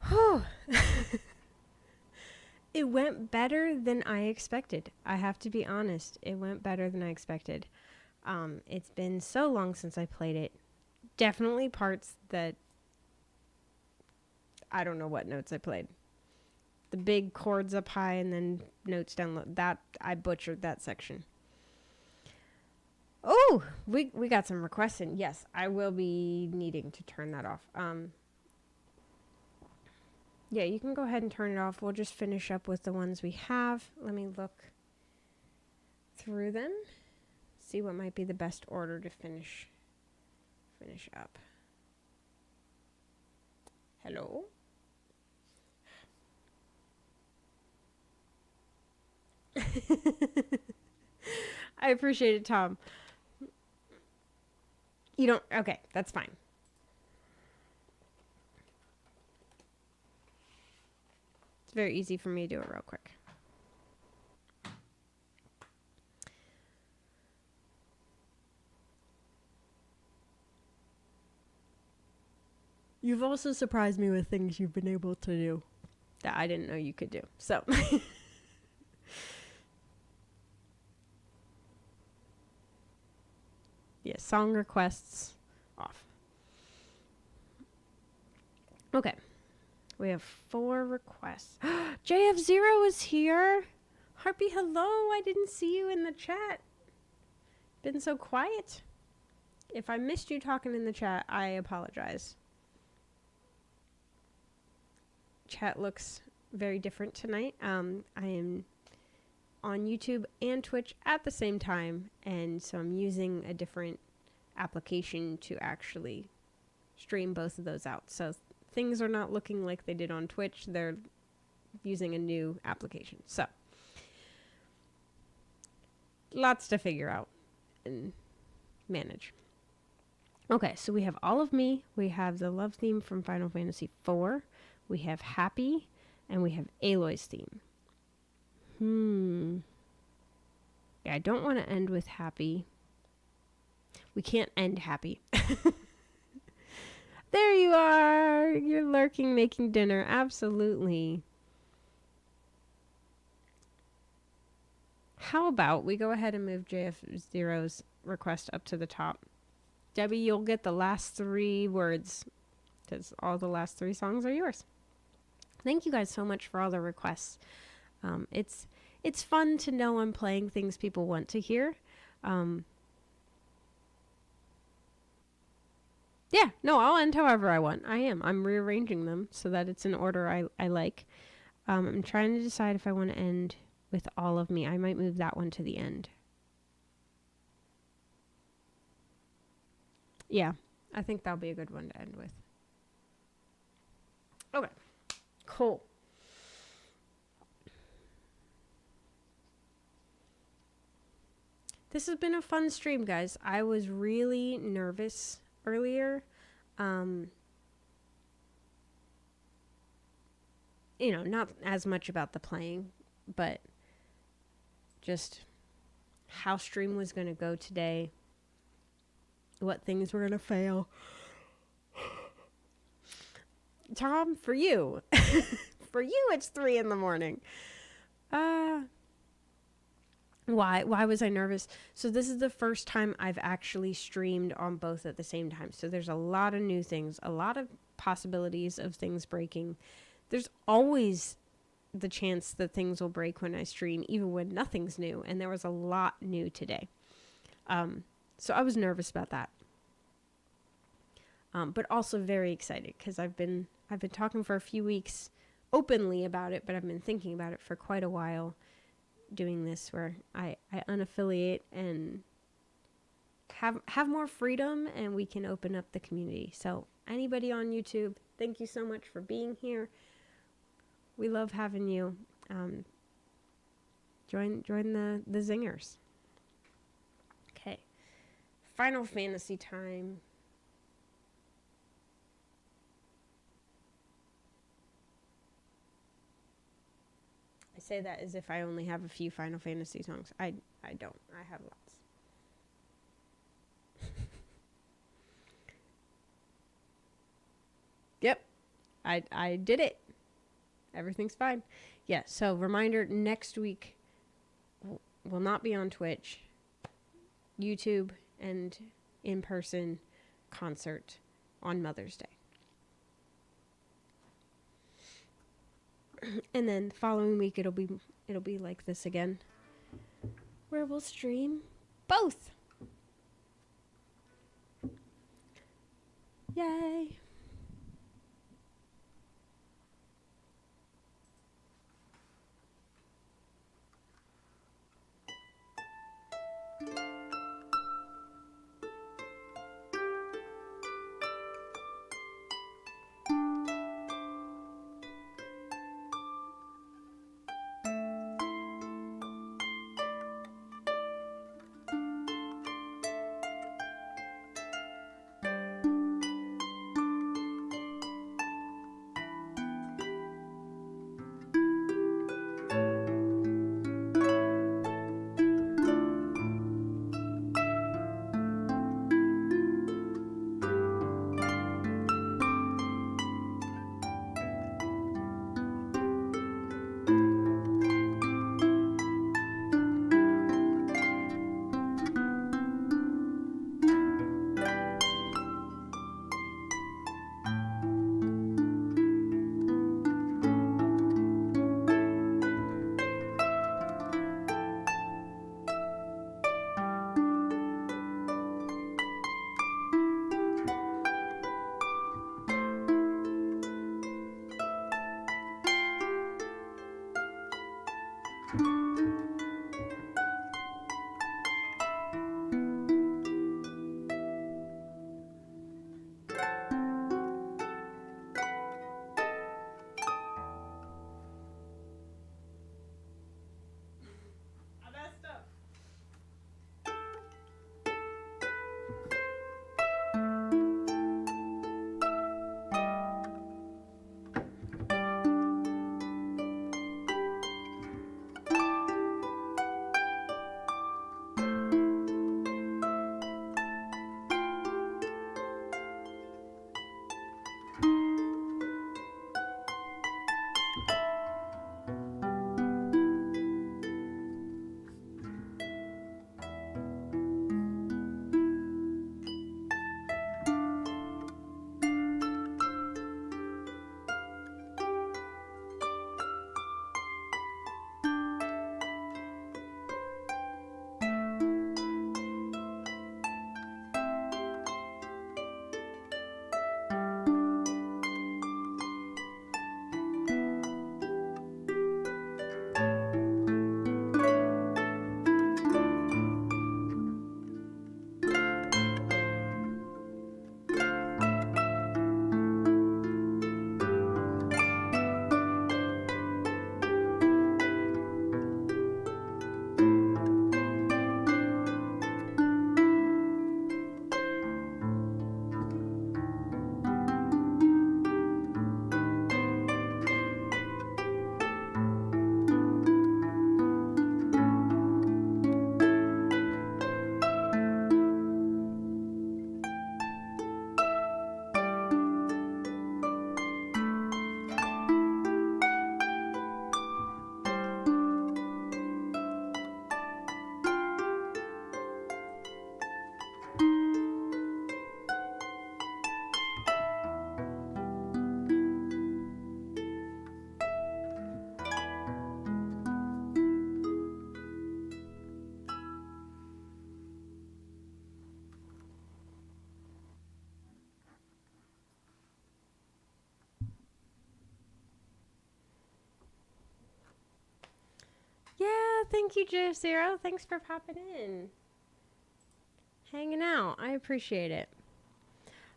Whew. It went better than I expected. I have to be honest. It went better than I expected. It's been so long since I played it. Definitely parts that I don't know what notes I played. The big chords up high and then notes down low. That I butchered that section. Oh, Woo! We got some requests in. Yes, I will be needing to turn that off. Yeah, you can go ahead and turn it off. We'll just finish up with the ones we have. Let me look through them. See what might be the best order to finish up. Hello? I appreciate it, Tom. You don't... Okay, that's fine. It's very easy for me to do it real quick. You've also surprised me with things you've been able to do that I didn't know you could do. So... Yeah, song requests off. Okay. We have 4 requests. JF0 is here. Harpy, hello. I didn't see you in the chat. Been so quiet. If I missed you talking in the chat, I apologize. Chat looks very different tonight. I am on YouTube and Twitch at the same time, and so I'm using a different application to actually stream both of those out. So things are not looking like they did on Twitch. They're using a new application. So lots to figure out and manage. Okay, so we have All of Me, we have the love theme from Final Fantasy IV, we have Happy, and we have Aloy's theme. Yeah, I don't want to end with Happy. We can't end Happy. There you are! You're lurking, making dinner. Absolutely. How about we go ahead and move JF0's request up to the top. Debbie, you'll get the last 3 words, because all the last 3 songs are yours. Thank you guys so much for all the requests. It's fun to know I'm playing things people want to hear. Yeah, no, I'll end however I want. I'm rearranging them so that it's in order I like. I'm trying to decide if I want to end with All of Me. I might move that one to the end. Yeah, I think that'll be a good one to end with. Okay, cool. This has been a fun stream, guys. I was really nervous earlier. You know, not as much about the playing, but just how stream was going to go today, what things were going to fail. Tom, for you. For you, it's 3 a.m. Why was I nervous? So this is the first time I've actually streamed on both at the same time. So there's a lot of new things, a lot of possibilities of things breaking. There's always the chance that things will break when I stream, even when nothing's new. And there was a lot new today. So I was nervous about that. But also very excited because I've been talking for a few weeks openly about it, but I've been thinking about it for quite a while. Doing this where I unaffiliate and have more freedom, and we can open up the community. So anybody on YouTube, thank you so much for being here. We love having you. Join the zingers. Okay, Final Fantasy time. I say that as if I only have a few Final Fantasy songs. I don't. I have lots. Yep. I did it. Everything's fine. Yeah, so reminder, next week will not be on Twitch, YouTube, and in-person concert on Mother's Day. And then the following week it'll be like this again, where we'll stream both. Yay. Yeah, thank you, J0. Thanks for popping in. Hanging out. I appreciate it.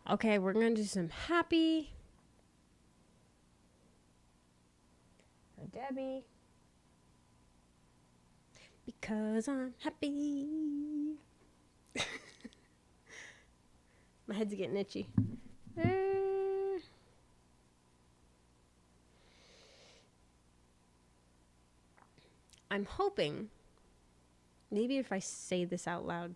Okay, we're going to do some happy. For Debbie. Because I'm happy. My head's getting itchy. I'm hoping, maybe if I say this out loud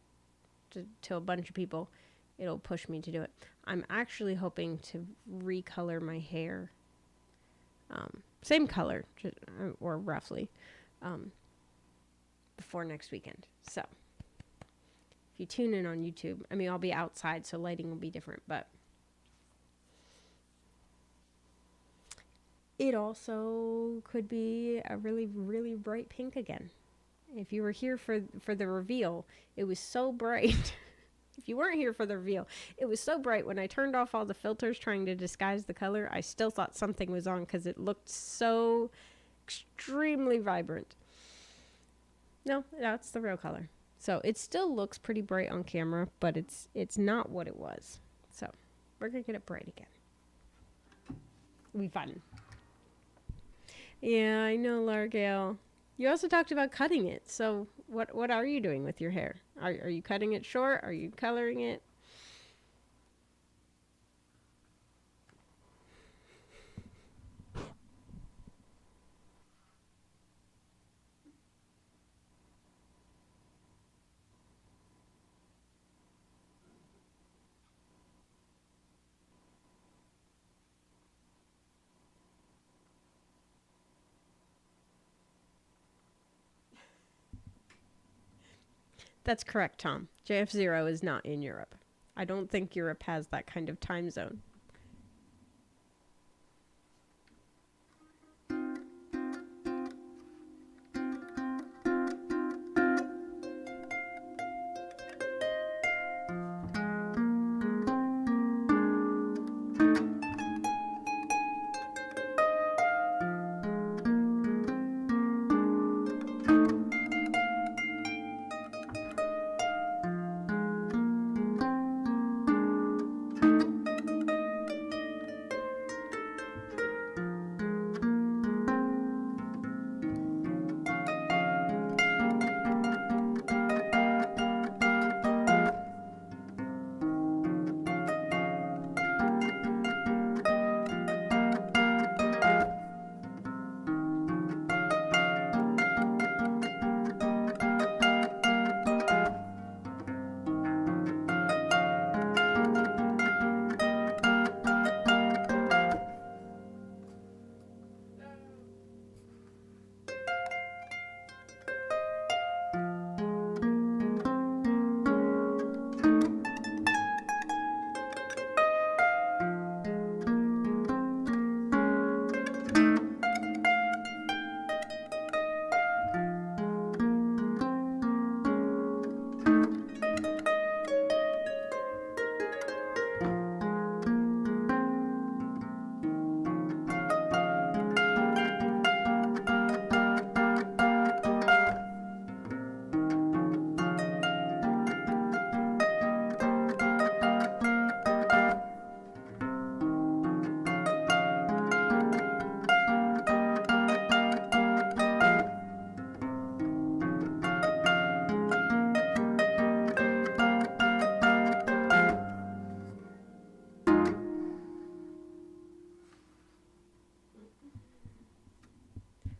to a bunch of people, it'll push me to do it. I'm actually hoping to recolor my hair. Same color, or roughly, before next weekend. So, if you tune in on YouTube, I mean, I'll be outside, so lighting will be different, but it also could be a really, really bright pink again. If you were here for the reveal, it was so bright. If you weren't here for the reveal, it was so bright when I turned off all the filters trying to disguise the color. I still thought something was on because it looked so extremely vibrant. No, that's the real color. So it still looks pretty bright on camera, but it's not what it was. So we're gonna get it bright again. We fun. Yeah, I know, Largale. You also talked about cutting it. So what are you doing with your hair? Are you cutting it short? Are you coloring it? That's correct, Tom. JF0 is not in Europe. I don't think Europe has that kind of time zone.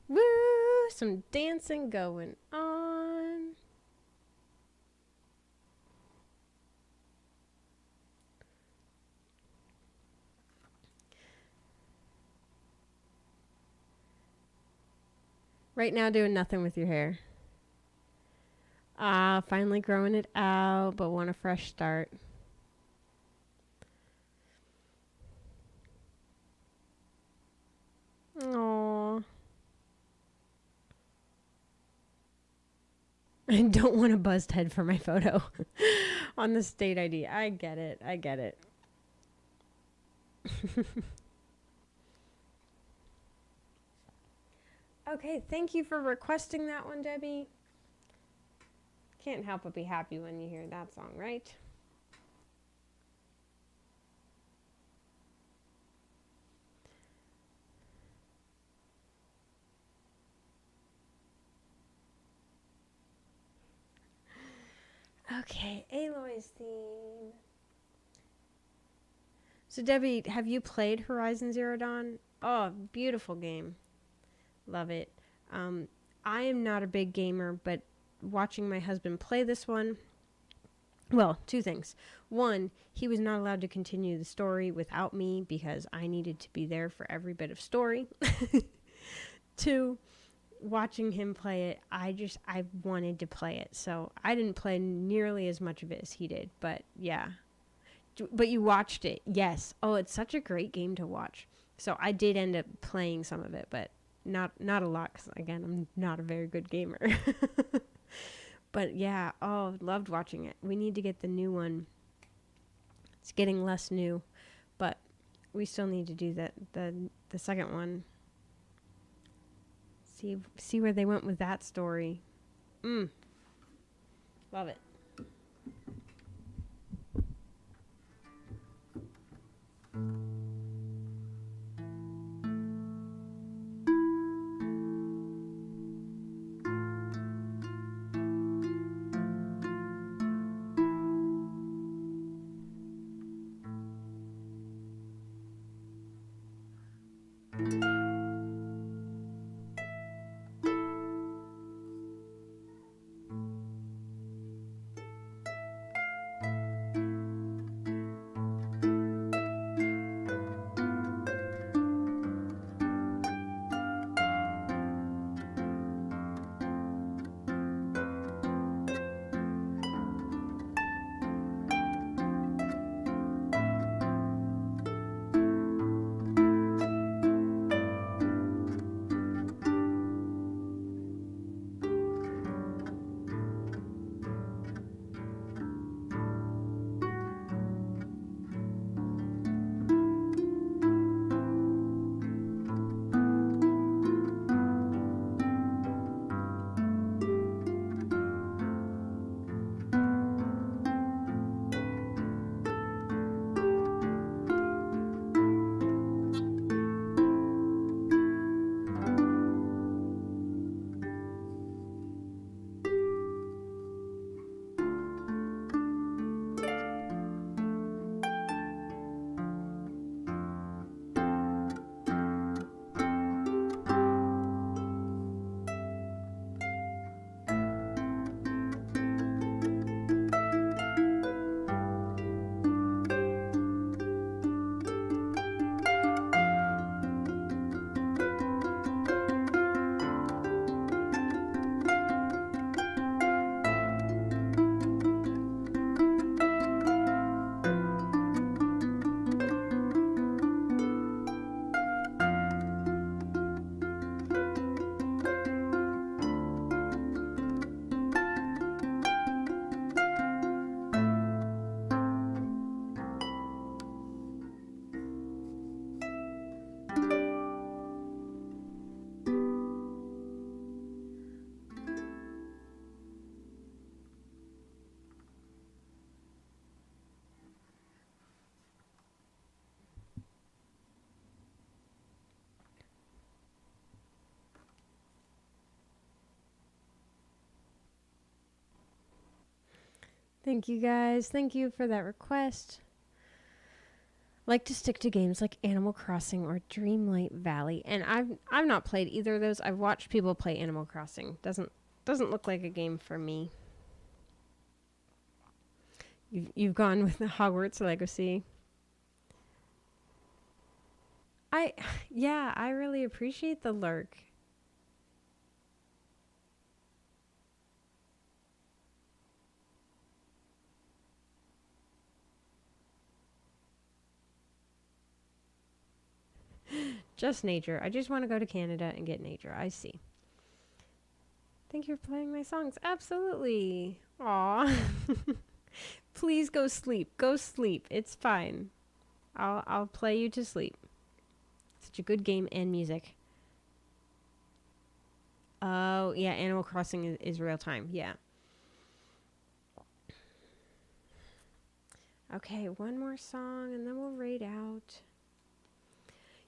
Woo! Some dancing going on. Right now, doing nothing with your hair. Finally growing it out, but want a fresh start. Aww. I don't want a buzzed head for my photo on the state ID. I get it. I get it. Okay, thank you for requesting that one, Debbie. Can't help but be happy when you hear that song, right? Okay, Aloy's theme. So, Debbie, have you played Horizon Zero Dawn? Oh, beautiful game. Love it. I am not a big gamer, but watching my husband play this one, well, two things. One, he was not allowed to continue the story without me because I needed to be there for every bit of story. Two, watching him play it, I wanted to play it. So I didn't play nearly as much of it as he did, but yeah. But you watched it. Yes. Oh, it's such a great game to watch. So I did end up playing some of it, but not a lot because, again, I'm not a very good gamer. But yeah, oh, loved watching it. We need to get the new one. It's getting less new, but we still need to do the second one. See where they went with that story. Love it. Thank you guys. Thank you for that request. Like to stick to games like Animal Crossing or Dreamlight Valley, and I've not played either of those. I've watched people play Animal Crossing. Doesn't look like a game for me. You've gone with the Hogwarts Legacy. I really appreciate the lurk. Just nature. I just want to go to Canada and get nature. I see. Thank you for playing my songs. Absolutely. Aw. Please go sleep. Go sleep. It's fine. I'll play you to sleep. Such a good game and music. Oh, yeah, Animal Crossing is real time. Yeah. Okay, one more song and then we'll raid out.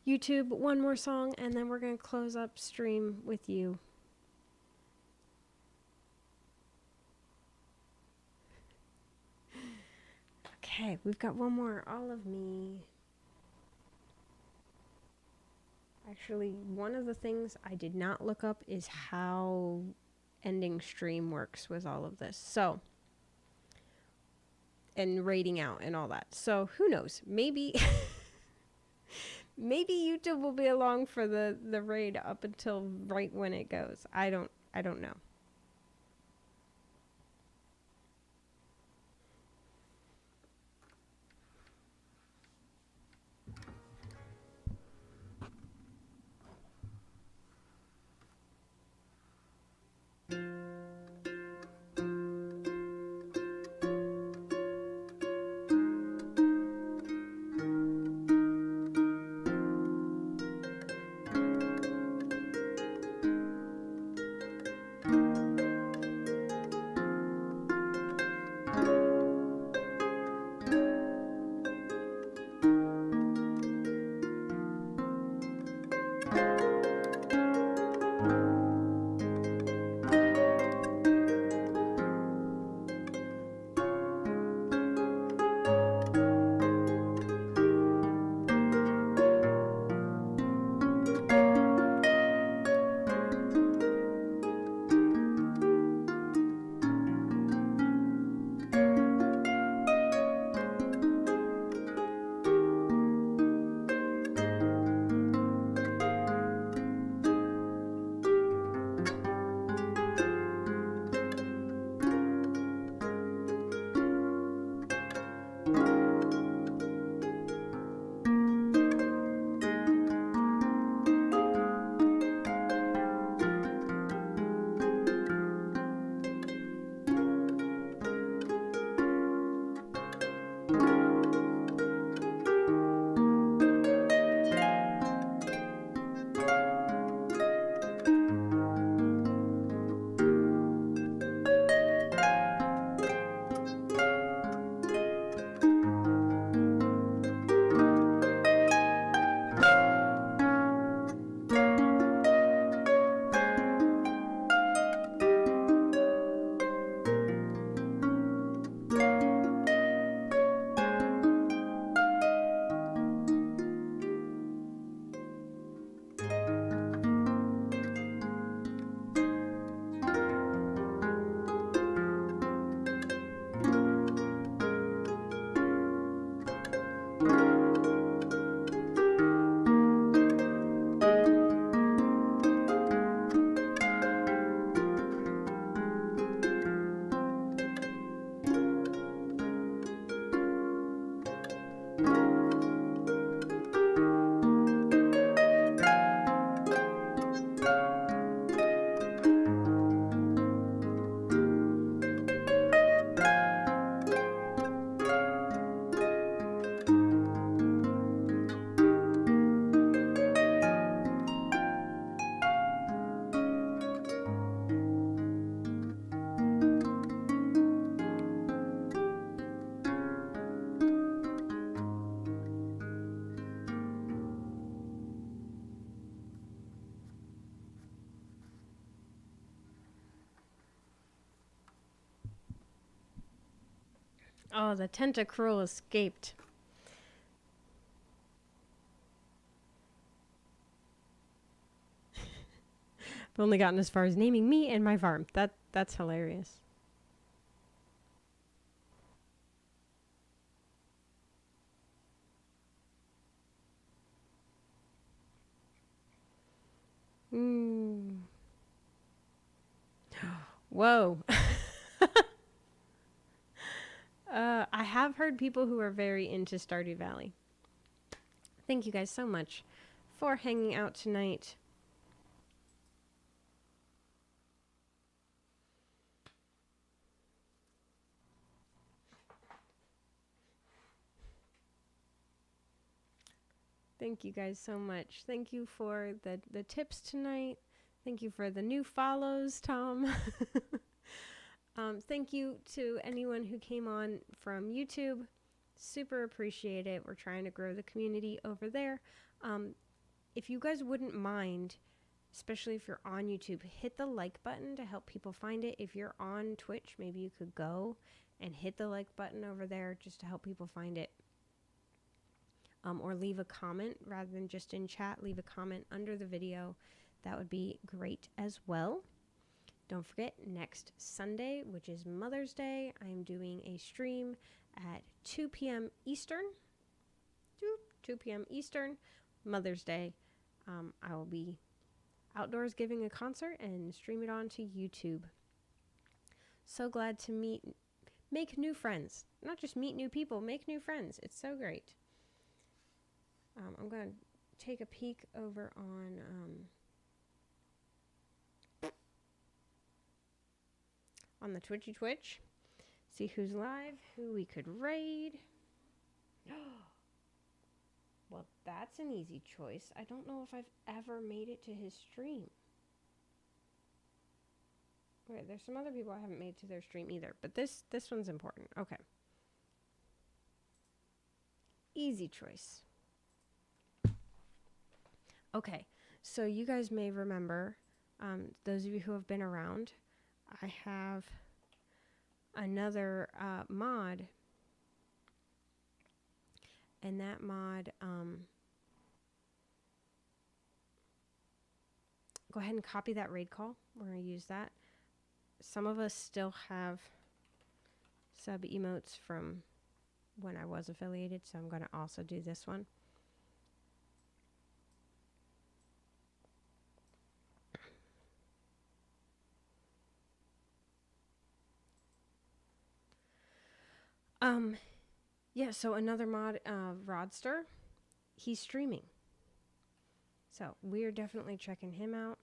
YouTube, one more song, and then we're going to close up stream with you. Okay, we've got one more, All of Me. Actually, one of the things I did not look up is how ending stream works with all of this. So, and rating out and all that. So, who knows? Maybe... Maybe YouTube will be along for the raid up until right when it goes. I don't know. Oh, the tentacruel escaped. I've only gotten as far as naming me and my farm. That's hilarious. Mm. Whoa. I have heard people who are very into Stardew Valley. Thank you guys so much for hanging out tonight. Thank you guys so much. Thank you for the tips tonight. Thank you for the new follows, Tom. Thank you to anyone who came on from YouTube. Super appreciate it. We're trying to grow the community over there. If you guys wouldn't mind, especially if you're on YouTube, hit the like button to help people find it. If you're on Twitch, maybe you could go and hit the like button over there just to help people find it. Or leave a comment rather than just in chat. Leave a comment under the video. That would be great as well. Don't forget, next Sunday, which is Mother's Day, I am doing a stream at 2 p.m. Eastern. 2 p.m. Eastern, Mother's Day. I will be outdoors giving a concert and stream it onto YouTube. So glad to make new friends. Not just meet new people, make new friends. It's so great. I'm going to take a peek over on the Twitch, see who's live, who we could raid. Well, that's an easy choice. I don't know if I've ever made it to his stream. Okay, there's some other people I haven't made to their stream either, but this one's important. Okay. Easy choice. Okay, so you guys may remember, those of you who have been around, I have another mod, and that mod, go ahead and copy that raid call. We're going to use that. Some of us still have sub emotes from when I was affiliated, so I'm going to also do this one. Yeah, so another mod, Rodster, he's streaming. So we're definitely checking him out.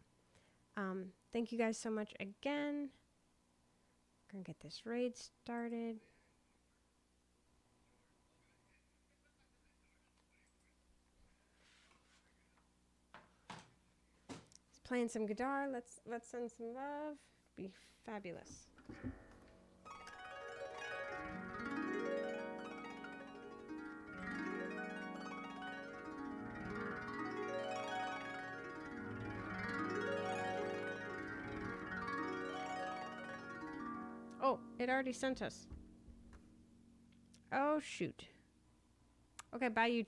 Thank you guys so much again. Gonna get this raid started. He's playing some guitar. Let's send some love. Be fabulous. Oh, it already sent us. Oh, shoot. Okay, bye, YouTube.